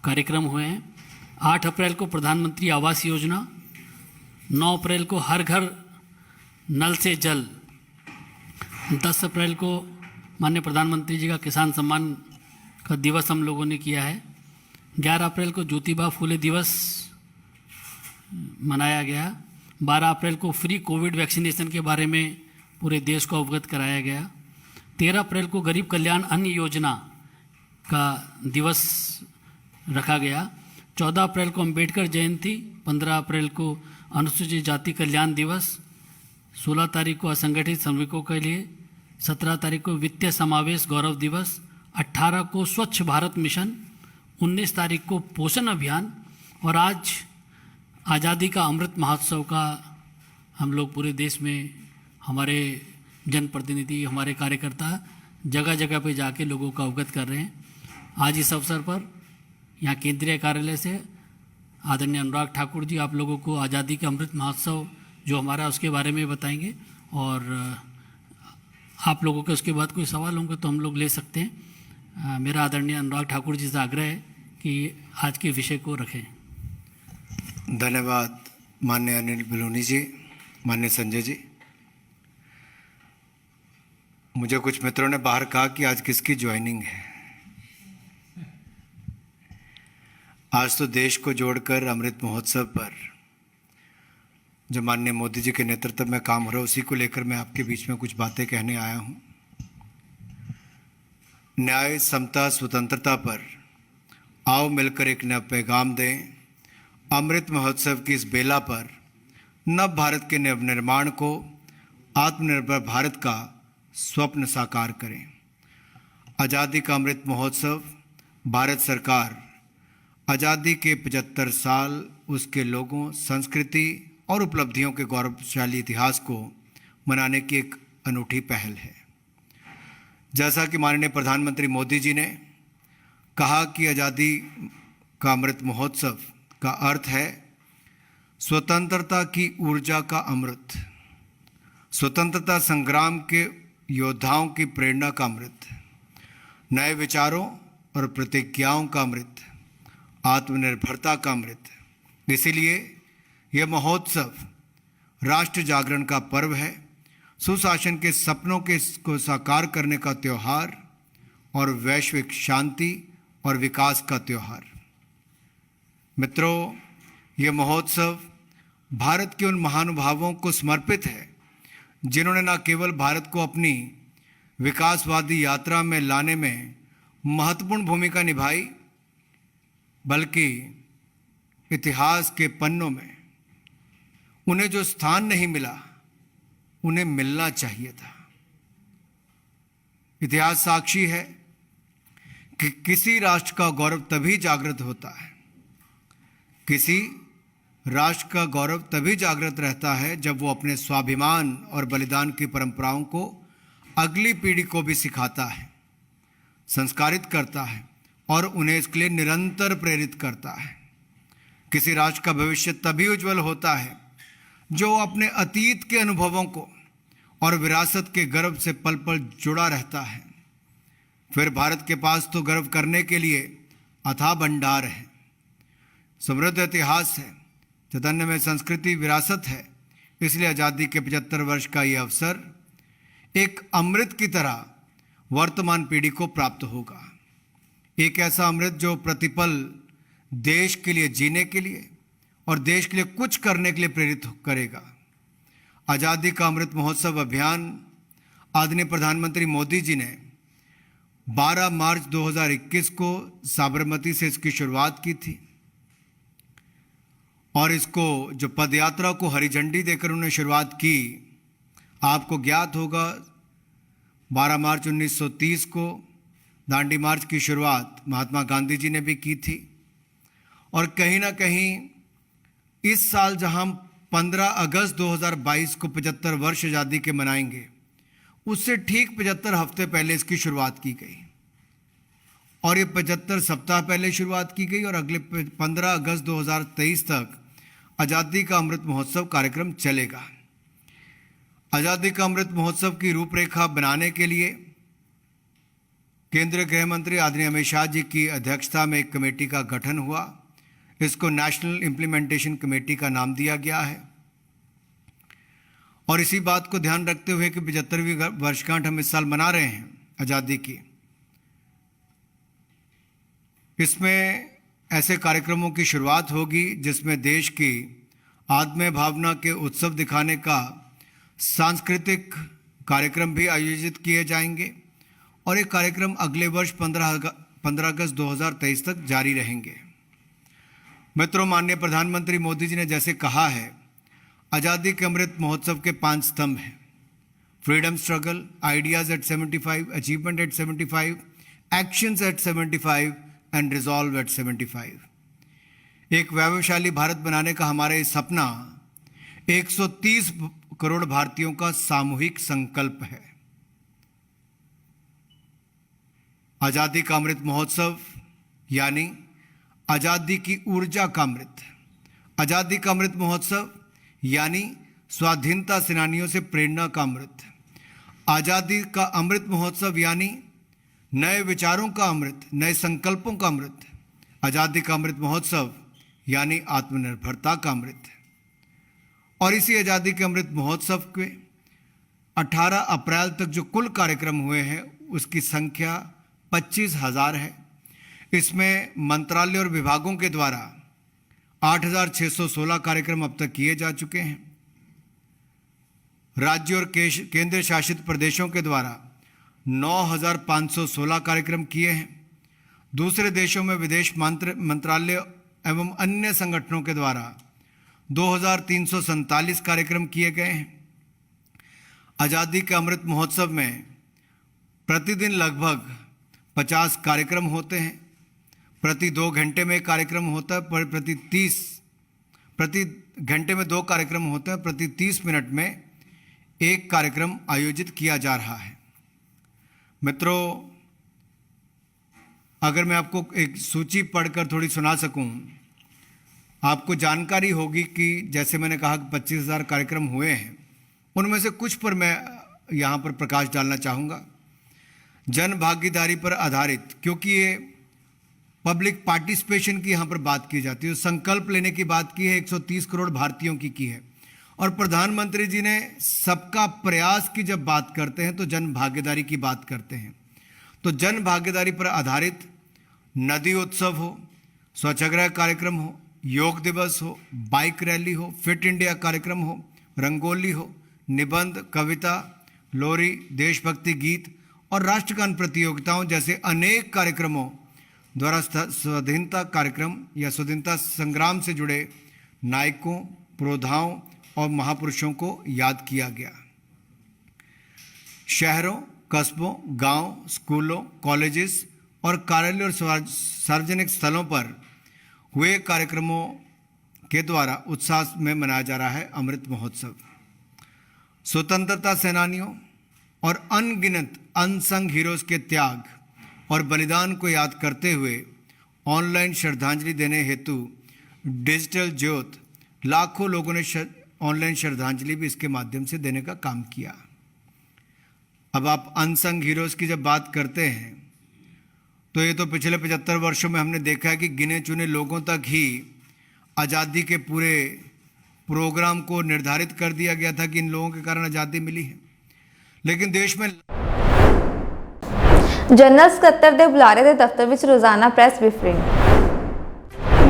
कार्यक्रम हुए हैं। 8 अप्रैल को प्रधानमंत्री आवास योजना, 9 अप्रैल को हर घर नल से जल, 10 अप्रैल को माननीय प्रधानमंत्री जी का किसान सम्मान का दिवस हम लोगों ने किया है। 11 अप्रैल को ज्योतिबा फूले दिवस मनाया गया। 12 अप्रैल को फ्री कोविड वैक्सीनेशन के बारे में पूरे देश को अवगत कराया गया। 13 अप्रैल को गरीब कल्याण अन्न योजना का दिवस रखा गया। 14 अप्रैल को अंबेडकर जयंती, 15 अप्रैल को अनुसूचित जाति कल्याण दिवस, 16 तारीख को असंगठित श्रमिकों के लिए, 17 तारीख को वित्तीय समावेश गौरव दिवस, 18 को स्वच्छ भारत मिशन, 19 तारीख को पोषण अभियान और आज आज़ादी का अमृत महोत्सव का हम लोग पूरे देश में हमारे जनप्रतिनिधि, हमारे कार्यकर्ता जगह जगह पे जाके लोगों को अवगत कर रहे हैं। आज इस अवसर पर यहाँ केंद्रीय कार्यालय से आदरणीय अनुराग ठाकुर जी आप लोगों को आज़ादी का अमृत महोत्सव जो हमारा उसके बारे में बताएंगे और आप लोगों के उसके बाद कोई सवाल होंगे तो हम लोग ले सकते हैं। मेरा आदरणीय अनुराग ठाकुर जी से आग्रह है कि आज के विषय को रखें। धन्यवाद माननीय अनिल बलूनी जी, माननीय संजय जी। मुझे कुछ मित्रों ने बाहर कहा कि आज किसकी ज्वाइनिंग है। आज तो देश को जोड़कर अमृत महोत्सव पर जो माननीय मोदी जी के नेतृत्व में काम हो रहा है उसी को लेकर मैं आपके बीच में कुछ बातें कहने आया हूं। न्याय, समता, स्वतंत्रता पर आओ मिलकर एक नया पैगाम दें। अमृत महोत्सव की इस बेला पर नव भारत के नवनिर्माण को, आत्मनिर्भर भारत का स्वप्न साकार करें। आज़ादी का अमृत महोत्सव भारत सरकार आज़ादी के 75 साल, उसके लोगों, संस्कृति और उपलब्धियों के गौरवशाली इतिहास को मनाने की एक अनूठी पहल है। जैसा कि माननीय प्रधानमंत्री मोदी जी ने कहा कि आज़ादी का अमृत महोत्सव का अर्थ है स्वतंत्रता की ऊर्जा का अमृत, स्वतंत्रता संग्राम के योद्धाओं की प्रेरणा का अमृत, नए विचारों और प्रतिज्ञाओं का अमृत, आत्मनिर्भरता का अमृत। इसीलिए यह महोत्सव राष्ट्र जागरण का पर्व है, सुशासन के सपनों को साकार करने का त्यौहार और वैश्विक शांति और विकास का त्यौहार। मित्रों, यह महोत्सव भारत के उन महानुभावों को समर्पित है जिन्होंने न केवल भारत को अपनी विकासवादी यात्रा में लाने में महत्वपूर्ण भूमिका निभाई, बल्कि इतिहास के पन्नों में उन्हें जो स्थान नहीं मिला, उन्हें मिलना चाहिए था। इतिहास साक्षी है कि किसी राष्ट्र का गौरव तभी जागृत होता है, किसी राष्ट्र का गौरव तभी जागृत रहता है जब वो अपने स्वाभिमान और बलिदान की परंपराओं को अगली पीढ़ी को भी सिखाता है, संस्कारित करता है और उन्हें इसके लिए निरंतर प्रेरित करता है। किसी राष्ट्र का भविष्य तभी उज्जवल होता है जो अपने अतीत के अनुभवों को और विरासत के गर्व से पल पल जुड़ा रहता है। फिर भारत के पास तो गर्व करने के लिए अथाह भंडार है, समृद्ध इतिहास है, चैतन्य में संस्कृति विरासत है। इसलिए आज़ादी के 75 वर्ष का ये अवसर एक अमृत की तरह वर्तमान पीढ़ी को प्राप्त होगा। एक ऐसा अमृत जो प्रतिपल देश के लिए जीने के लिए और देश के लिए कुछ करने के लिए प्रेरित करेगा। आज़ादी का अमृत महोत्सव अभियान आदरणीय प्रधानमंत्री मोदी जी ने 12 मार्च 2021 को साबरमती से इसकी शुरुआत की थी और इसको जो पदयात्रा को हरी झंडी देकर उन्होंने शुरुआत की, आपको ज्ञात होगा 12 मार्च 1930 को दांडी मार्च की शुरुआत महात्मा गांधी जी ने भी की थी। और कहीं ना कहीं इस साल जहां हम 15 अगस्त 2022 को 75 वर्ष आज़ादी के मनाएंगे, उससे ठीक 75 हफ्ते पहले इसकी शुरुआत की गई और ये 75 सप्ताह पहले शुरुआत की गई और अगले 15 अगस्त 2023 तक आज़ादी का अमृत महोत्सव कार्यक्रम चलेगा। आज़ादी का अमृत महोत्सव की रूपरेखा बनाने के लिए केंद्रीय गृह मंत्री आदरणीय अमित शाह जी की अध्यक्षता में एक कमेटी का गठन हुआ। इसको नेशनल इम्प्लीमेंटेशन कमेटी का नाम दिया गया है और इसी बात को ध्यान रखते हुए कि 75वीं वर्षगांठ हम इस साल मना रहे हैं आज़ादी की, इसमें ऐसे कार्यक्रमों की शुरुआत होगी जिसमें देश की आत्मीय भावना के उत्सव दिखाने का सांस्कृतिक कार्यक्रम भी आयोजित किए जाएंगे और ये कार्यक्रम अगले वर्ष 15 अगस्त 2023 तक जारी रहेंगे। मित्रों, माननीय प्रधानमंत्री मोदी जी ने जैसे कहा है, आज़ादी के अमृत महोत्सव के 5 स्तंभ हैं: freedom struggle, ideas at 75, achievement at 75, actions at 75 and resolve at 75। एक वैभवशाली भारत बनाने का हमारा ये सपना 130 करोड़ भारतीयों का सामूहिक संकल्प है। आज़ादी का अमृत महोत्सव यानी आज़ादी की ऊर्जा का अमृत, आज़ादी का अमृत महोत्सव यानी स्वाधीनता सेनानियों से प्रेरणा का अमृत, आज़ादी का अमृत महोत्सव यानी नए विचारों का अमृत, नए संकल्पों का अमृत, आज़ादी का अमृत महोत्सव यानी आत्मनिर्भरता का अमृत। और इसी आज़ादी के अमृत महोत्सव के 18 अप्रैल तक जो कुल कार्यक्रम हुए हैं उसकी संख्या 25,000 है। इसमें मंत्रालय और विभागों के द्वारा 8,616 कार्यक्रम अब तक किए जा चुके हैं। राज्य और केंद्र शासित प्रदेशों के द्वारा 9,516 कार्यक्रम किए हैं। दूसरे देशों में विदेश मंत्रालय एवं अन्य संगठनों के द्वारा 2,347 कार्यक्रम किए गए हैं। आज़ादी के अमृत महोत्सव में प्रतिदिन लगभग 50 कार्यक्रम होते हैं, प्रति 2 घंटे में एक कार्यक्रम होता है, प्रति घंटे में 2 कार्यक्रम होते हैं, प्रति 30 मिनट में एक कार्यक्रम आयोजित किया जा रहा है। मित्रों, अगर मैं आपको एक सूची पढ़कर थोड़ी सुना सकूं, आपको जानकारी होगी कि जैसे मैंने कहा कि 25,000 कार्यक्रम हुए हैं, उनमें से कुछ पर मैं यहाँ पर प्रकाश डालना चाहूँगा। जन भागीदारी पर आधारित, क्योंकि ये पब्लिक पार्टिसिपेशन की यहाँ पर बात की जाती है, संकल्प लेने की बात की है, 130 करोड़ भारतीयों की है। और प्रधानमंत्री जी ने सबका प्रयास की जब बात करते हैं तो जन भागीदारी की बात करते हैं। तो जन भागीदारी पर आधारित नदी उत्सव हो, स्वच्छाग्रह कार्यक्रम हो, योग दिवस हो, बाइक रैली हो, फिट इंडिया कार्यक्रम हो, रंगोली हो, निबंध, कविता, लोरी, देशभक्ति गीत और राष्ट्रगान प्रतियोगिताओं जैसे अनेक कार्यक्रमों द्वारा स्वाधीनता कार्यक्रम या स्वतंत्रता संग्राम से जुड़े नायकों, पुरोधाओं और महापुरुषों को याद किया गया। शहरों, कस्बों, गांव, स्कूलों, कॉलेजेस और कार्यालय और सार्वजनिक स्थलों पर हुए कार्यक्रमों के द्वारा उत्साह में मनाया जा रहा है अमृत महोत्सव। स्वतंत्रता सेनानियों और अनगिनत अनसंग हीरोज के त्याग और बलिदान को याद करते हुए ऑनलाइन श्रद्धांजलि देने हेतु डिजिटल ज्योत लाखों लोगों ने ऑनलाइन श्रद्धांजलि भी इसके माध्यम से देने का काम किया। अब आप अनसंग हीरोज की जब बात करते हैं तो ये तो पिछले 75 वर्षों में हमने देखा है कि गिने चुने लोगों तक ही आज़ादी के पूरे प्रोग्राम को निर्धारित कर दिया गया था कि इन लोगों के कारण आज़ादी मिली है। लेकिन देश में ਜਨਰਲ ਸਕੱਤਰ ਦੇ ਬੁਲਾਰੇ ਦੇ ਦਫ਼ਤਰ ਵਿੱਚ ਰੋਜ਼ਾਨਾ ਪ੍ਰੈਸ ਬਰੀਫਿੰਗ।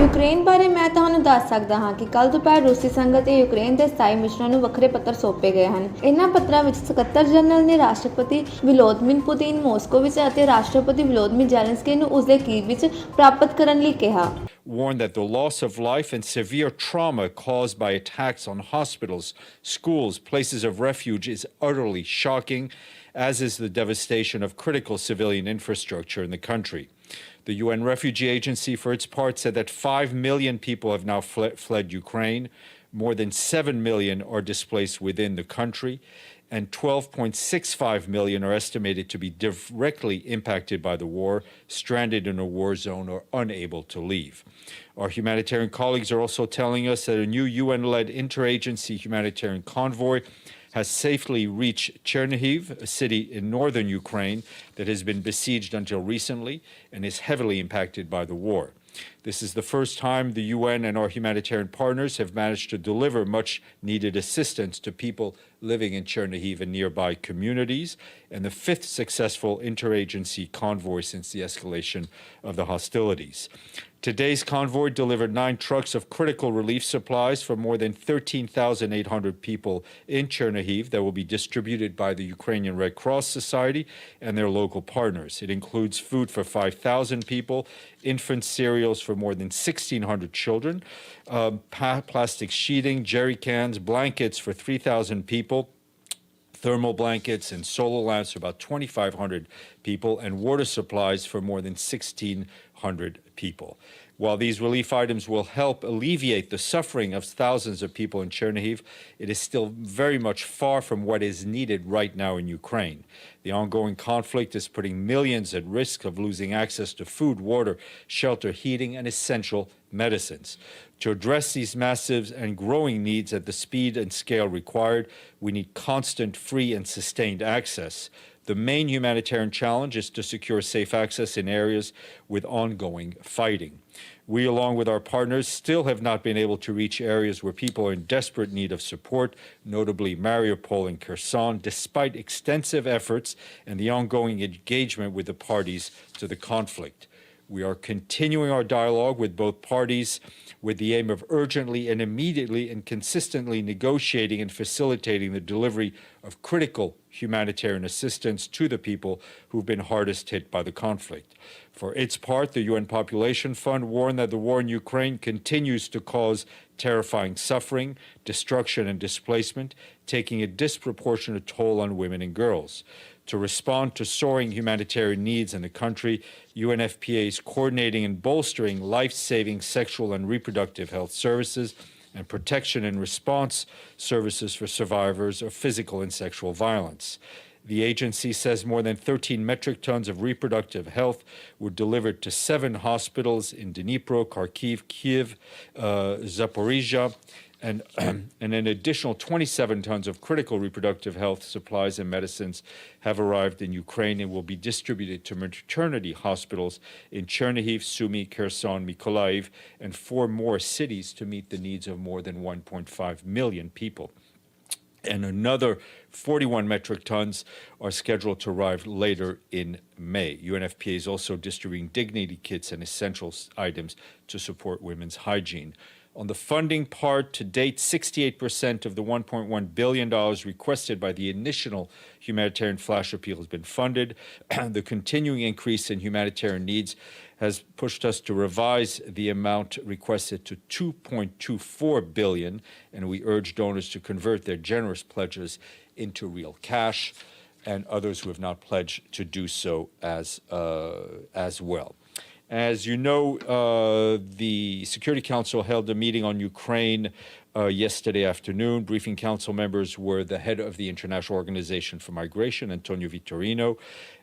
ਯੂਕਰੇਨ ਬਾਰੇ ਮੈਂ ਤੁਹਾਨੂੰ ਦੱਸ ਸਕਦਾ ਹਾਂ ਕਿ ਕੱਲ ਦੁਪਹਿਰ ਰੂਸੀ ਸੰਗਤ ਤੇ ਯੂਕਰੇਨ ਦੇ ਸਥਾਈ ਮਿਸ਼ਨਾਂ ਨੂੰ ਵੱਖਰੇ ਪੱਤਰ ਸੌਂਪੇ ਗਏ ਹਨ। ਇਹਨਾਂ ਪੱਤਰਾਂ ਵਿੱਚ ਸਕੱਤਰ ਜਨਰਲ ਨੇ ਰਾਸ਼ਟਰਪਤੀ ਵਿਲੋਦਮੀਰ ਪੁਤਿਨ ਮਾਸਕੋ ਵਿੱਚ ਅਤੇ ਰਾਸ਼ਟਰਪਤੀ ਵਿਲੋਦਮੀਰ ਜ਼ੈਲੈਂਸਕੀ ਨੂੰ ਉਸਦੇ ਕੀਵ ਵਿੱਚ ਪ੍ਰਾਪਤ ਕਰਨ ਲਈ ਕਿਹਾ। Warned that the loss of life and severe trauma caused by attacks on hospitals, schools, places of refuge is utterly shocking, as is the devastation of critical civilian infrastructure in the country. The UN Refugee Agency, for its part, said that 5 million people have now fled Ukraine. More than 7 million are displaced within the country, and 12.65 million are estimated to be directly impacted by the war, stranded in a war zone, or unable to leave. Our humanitarian colleagues are also telling us that a new UN-led interagency humanitarian convoy has safely reached Chernihiv, a city in northern Ukraine that has been besieged until recently and is heavily impacted by the war. This is the first time the UN and our humanitarian partners have managed to deliver much needed assistance to people living in Chernihiv and nearby communities, and the 5th successful interagency convoy since the escalation of the hostilities. Today's convoy delivered 9 trucks of critical relief supplies for more than 13,800 people in Chernihiv that will be distributed by the Ukrainian Red Cross Society and their local partners. It includes food for 5,000 people, infant cereals for more than 1,600 children, plastic sheeting, jerry cans, blankets for 3,000 people, thermal blankets and solar lamps for about 2,500 people, and water supplies for more than 1,600 people. While these relief items will help alleviate the suffering of thousands of people in Chernihiv, it is still very much far from what is needed right now in Ukraine. The ongoing conflict is putting millions at risk of losing access to food, water, shelter, heating, and essential medicines. To address these massive and growing needs at the speed and scale required, we need constant, free, and sustained access. The main humanitarian challenge is to secure safe access in areas with ongoing fighting. We, along with our partners, still have not been able to reach areas where people are in desperate need of support, notably Mariupol and Kherson, despite extensive efforts and the ongoing engagement with the parties to the conflict. We are continuing our dialogue with both parties with the aim of urgently and immediately and consistently negotiating and facilitating the delivery of critical humanitarian assistance to the people who've been hardest hit by the conflict. For its part, the UN Population Fund warned that the war in Ukraine continues to cause terrifying suffering, destruction, and displacement, taking a disproportionate toll on women and girls. To respond to soaring humanitarian needs in the country, UNFPA is coordinating and bolstering life-saving sexual and reproductive health services and protection and response services for survivors of physical and sexual violence. The agency says more than 13 metric tons of reproductive health were delivered to 7 hospitals in Dnipro, Kharkiv, Kiev, Zaporizhia, and an additional 27 tons of critical reproductive health supplies and medicines have arrived in Ukraine and will be distributed to maternity hospitals in Chernihiv, Sumy, Kherson, Mykolaiv, and 4 more cities to meet the needs of more than 1.5 million people. And another 41 metric tons are scheduled to arrive later in May. UNFPA is also distributing dignity kits and essential items to support women's hygiene. On the funding part, to date, 68% of the $1.1 billion requested by the initial humanitarian flash appeal has been funded. The continuing increase in humanitarian needs has pushed us to revise the amount requested to $2.24 billion, and we urge donors to convert their generous pledges into real cash, and others who have not pledged to do so as well. As you know, the Security Council held a meeting on Ukraine yesterday afternoon. Briefing council members were the head of the International Organization for Migration, Antonio Vitorino,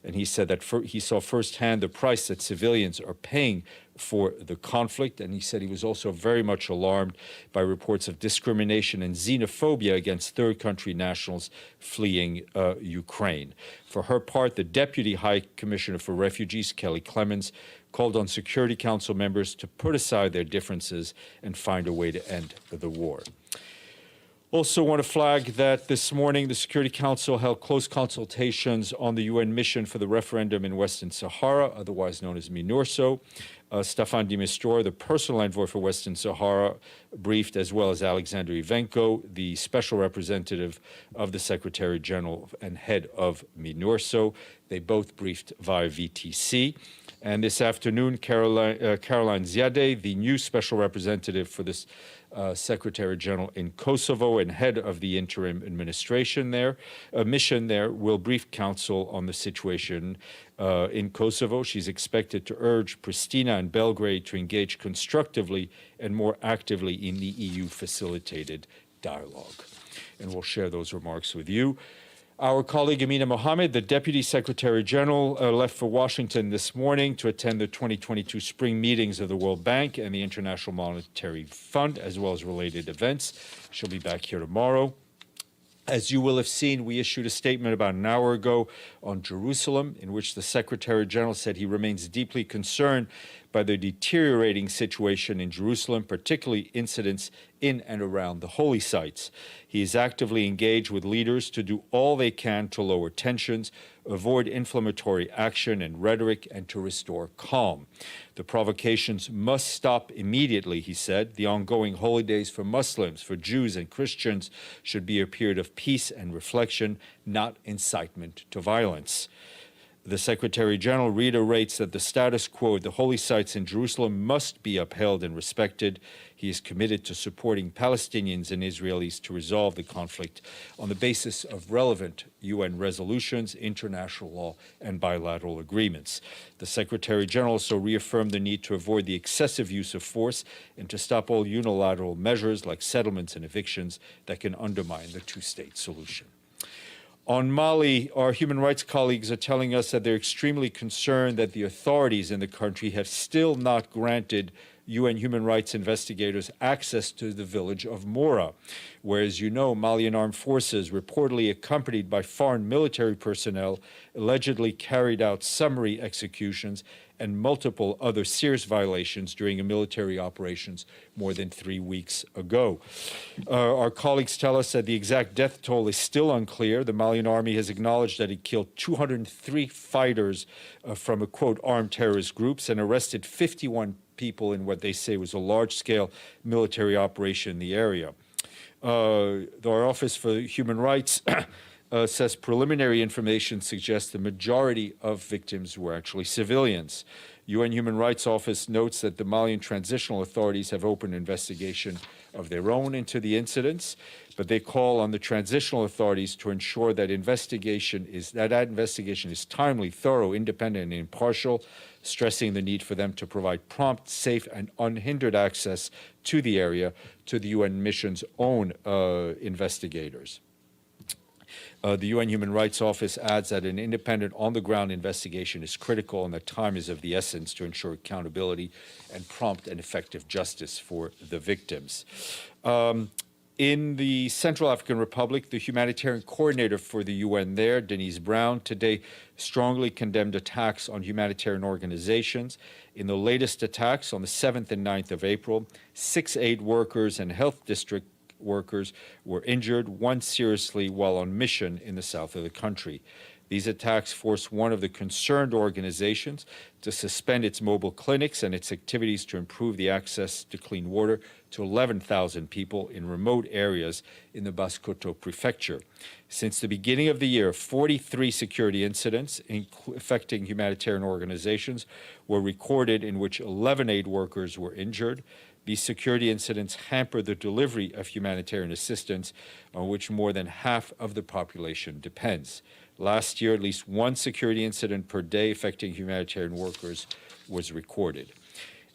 and he said that he saw firsthand the price that civilians are paying for the conflict, and he said he was also very much alarmed by reports of discrimination and xenophobia against third country nationals fleeing Ukraine. For her part, the Deputy High Commissioner for Refugees, Kelly Clemens, called on Security Council members to put aside their differences and find a way to end the war. Also want to flag that this morning the Security Council held close consultations on the UN mission for the referendum in Western Sahara, otherwise known as MINURSO. Staffan de Mistura, the personal envoy for Western Sahara, briefed, as well as Alexander Ivenko, the special representative of the Secretary General and head of MINURSO. They both briefed via VTC. And this afternoon, Caroline Ziadeh, the new special representative for this Secretary General in Kosovo and head of the interim administration mission there, will brief Council on the situation in Kosovo. She's expected to urge Pristina and Belgrade to engage constructively and more actively in the EU-facilitated dialogue. And we'll share those remarks with you. Our colleague Amina Mohammed, the Deputy Secretary General, left for Washington this morning to attend the 2022 spring meetings of the World Bank and the International Monetary Fund, as well as related events. She'll be back here tomorrow. As you will have seen, we issued a statement about an hour ago on Jerusalem, in which the Secretary General said he remains deeply concerned by the deteriorating situation in Jerusalem, particularly incidents in and around the holy sites. He is actively engaged with leaders to do all they can to lower tensions, avoid inflammatory action and rhetoric, and to restore calm. The provocations must stop immediately, he said. The ongoing holy days for Muslims, for Jews and Christians should be a period of peace and reflection, not incitement to violence. The Secretary General reiterates that the status quo at the holy sites in Jerusalem must be upheld and respected. He is committed to supporting Palestinians and Israelis to resolve the conflict on the basis of relevant UN resolutions, international law, and bilateral agreements. The Secretary General also reaffirmed the need to avoid the excessive use of force and to stop all unilateral measures like settlements and evictions that can undermine the two-state solution. On Mali, our human rights colleagues are telling us that they're extremely concerned that the authorities in the country have still not granted UN human rights investigators access to the village of Mora, where, as you know, Malian armed forces, reportedly accompanied by foreign military personnel, allegedly carried out summary executions and multiple other serious violations during a military operations more than 3 weeks ago. Our colleagues tell us that the exact death toll is still unclear. The Malian army has acknowledged that it killed 203 fighters from, quote, armed terrorist groups and arrested 51 people in what they say was a large-scale military operation in the area. Our Office for Human Rights says preliminary information suggests the majority of victims were actually civilians. UN Human Rights Office notes that the Malian transitional authorities have opened an investigation of their own into the incidents, but they call on the transitional authorities to ensure that investigation is timely, thorough, independent, and impartial, stressing the need for them to provide prompt, safe, and unhindered access to the area to the UN mission's own investigators. The UN Human Rights Office adds that an independent, on-the-ground investigation is critical and that time is of the essence to ensure accountability and prompt and effective justice for the victims. In the Central African Republic, the humanitarian coordinator for the UN there, Denise Brown, today strongly condemned attacks on humanitarian organizations. In the latest attacks on the 7th and 9th of April, 6 aid workers and health district workers were injured, one seriously while on mission in the south of the country. These attacks forced one of the concerned organizations to suspend its mobile clinics and its activities to improve the access to clean water to 11,000 people in remote areas in the Basse-Kotto prefecture. Since the beginning of the year, 43 security incidents affecting humanitarian organizations were recorded in which 11 aid workers were injured. These security incidents hamper the delivery of humanitarian assistance, on which more than half of the population depends. Last year, at least one security incident per day affecting humanitarian workers was recorded.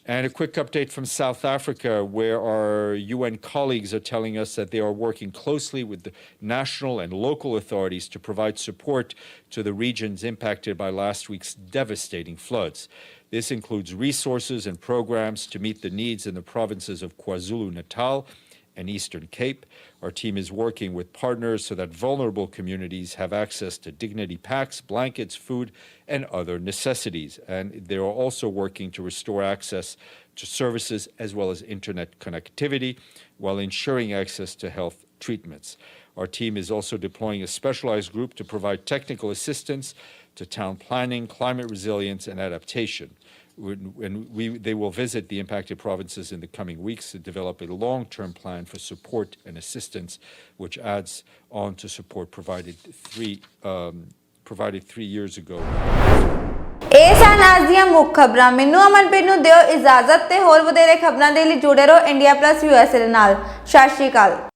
And a quick update from South Africa, where our UN colleagues are telling us that they are working closely with the national and local authorities to provide support to the regions impacted by last week's devastating floods. This includes resources and programs to meet the needs in the provinces of KwaZulu-Natal and Eastern Cape. Our team is working with partners so that vulnerable communities have access to dignity packs, blankets, food, and other necessities. And they are also working to restore access to services as well as internet connectivity while ensuring access to health treatments. Our team is also deploying a specialized group to provide technical assistance to town planning, climate resilience, and adaptation. They will visit the impacted provinces in the coming weeks to develop a long-term plan for support and assistance, which adds on to support provided 3 years ago. ਇਹ ਸਨ ਅੱਜ ਦੀਆਂ ਮੁੱਖ ਖਬਰਾਂ। ਮੈਨੂੰ ਅਮਨਪ੍ਰੀਤ ਨੂੰ ਦਿਓ ਇਜਾਜ਼ਤ ਤੇ ਹੋਰ ਵਧੇਰੇ ਖਬਰਾਂ ਦੇ ਲਈ ਜੁੜੇ ਰਹੋ ਇੰਡੀਆ+ USA ਦੇ ਨਾਲ। ਸਤਿ ਸ਼੍ਰੀ ਅਕਾਲ।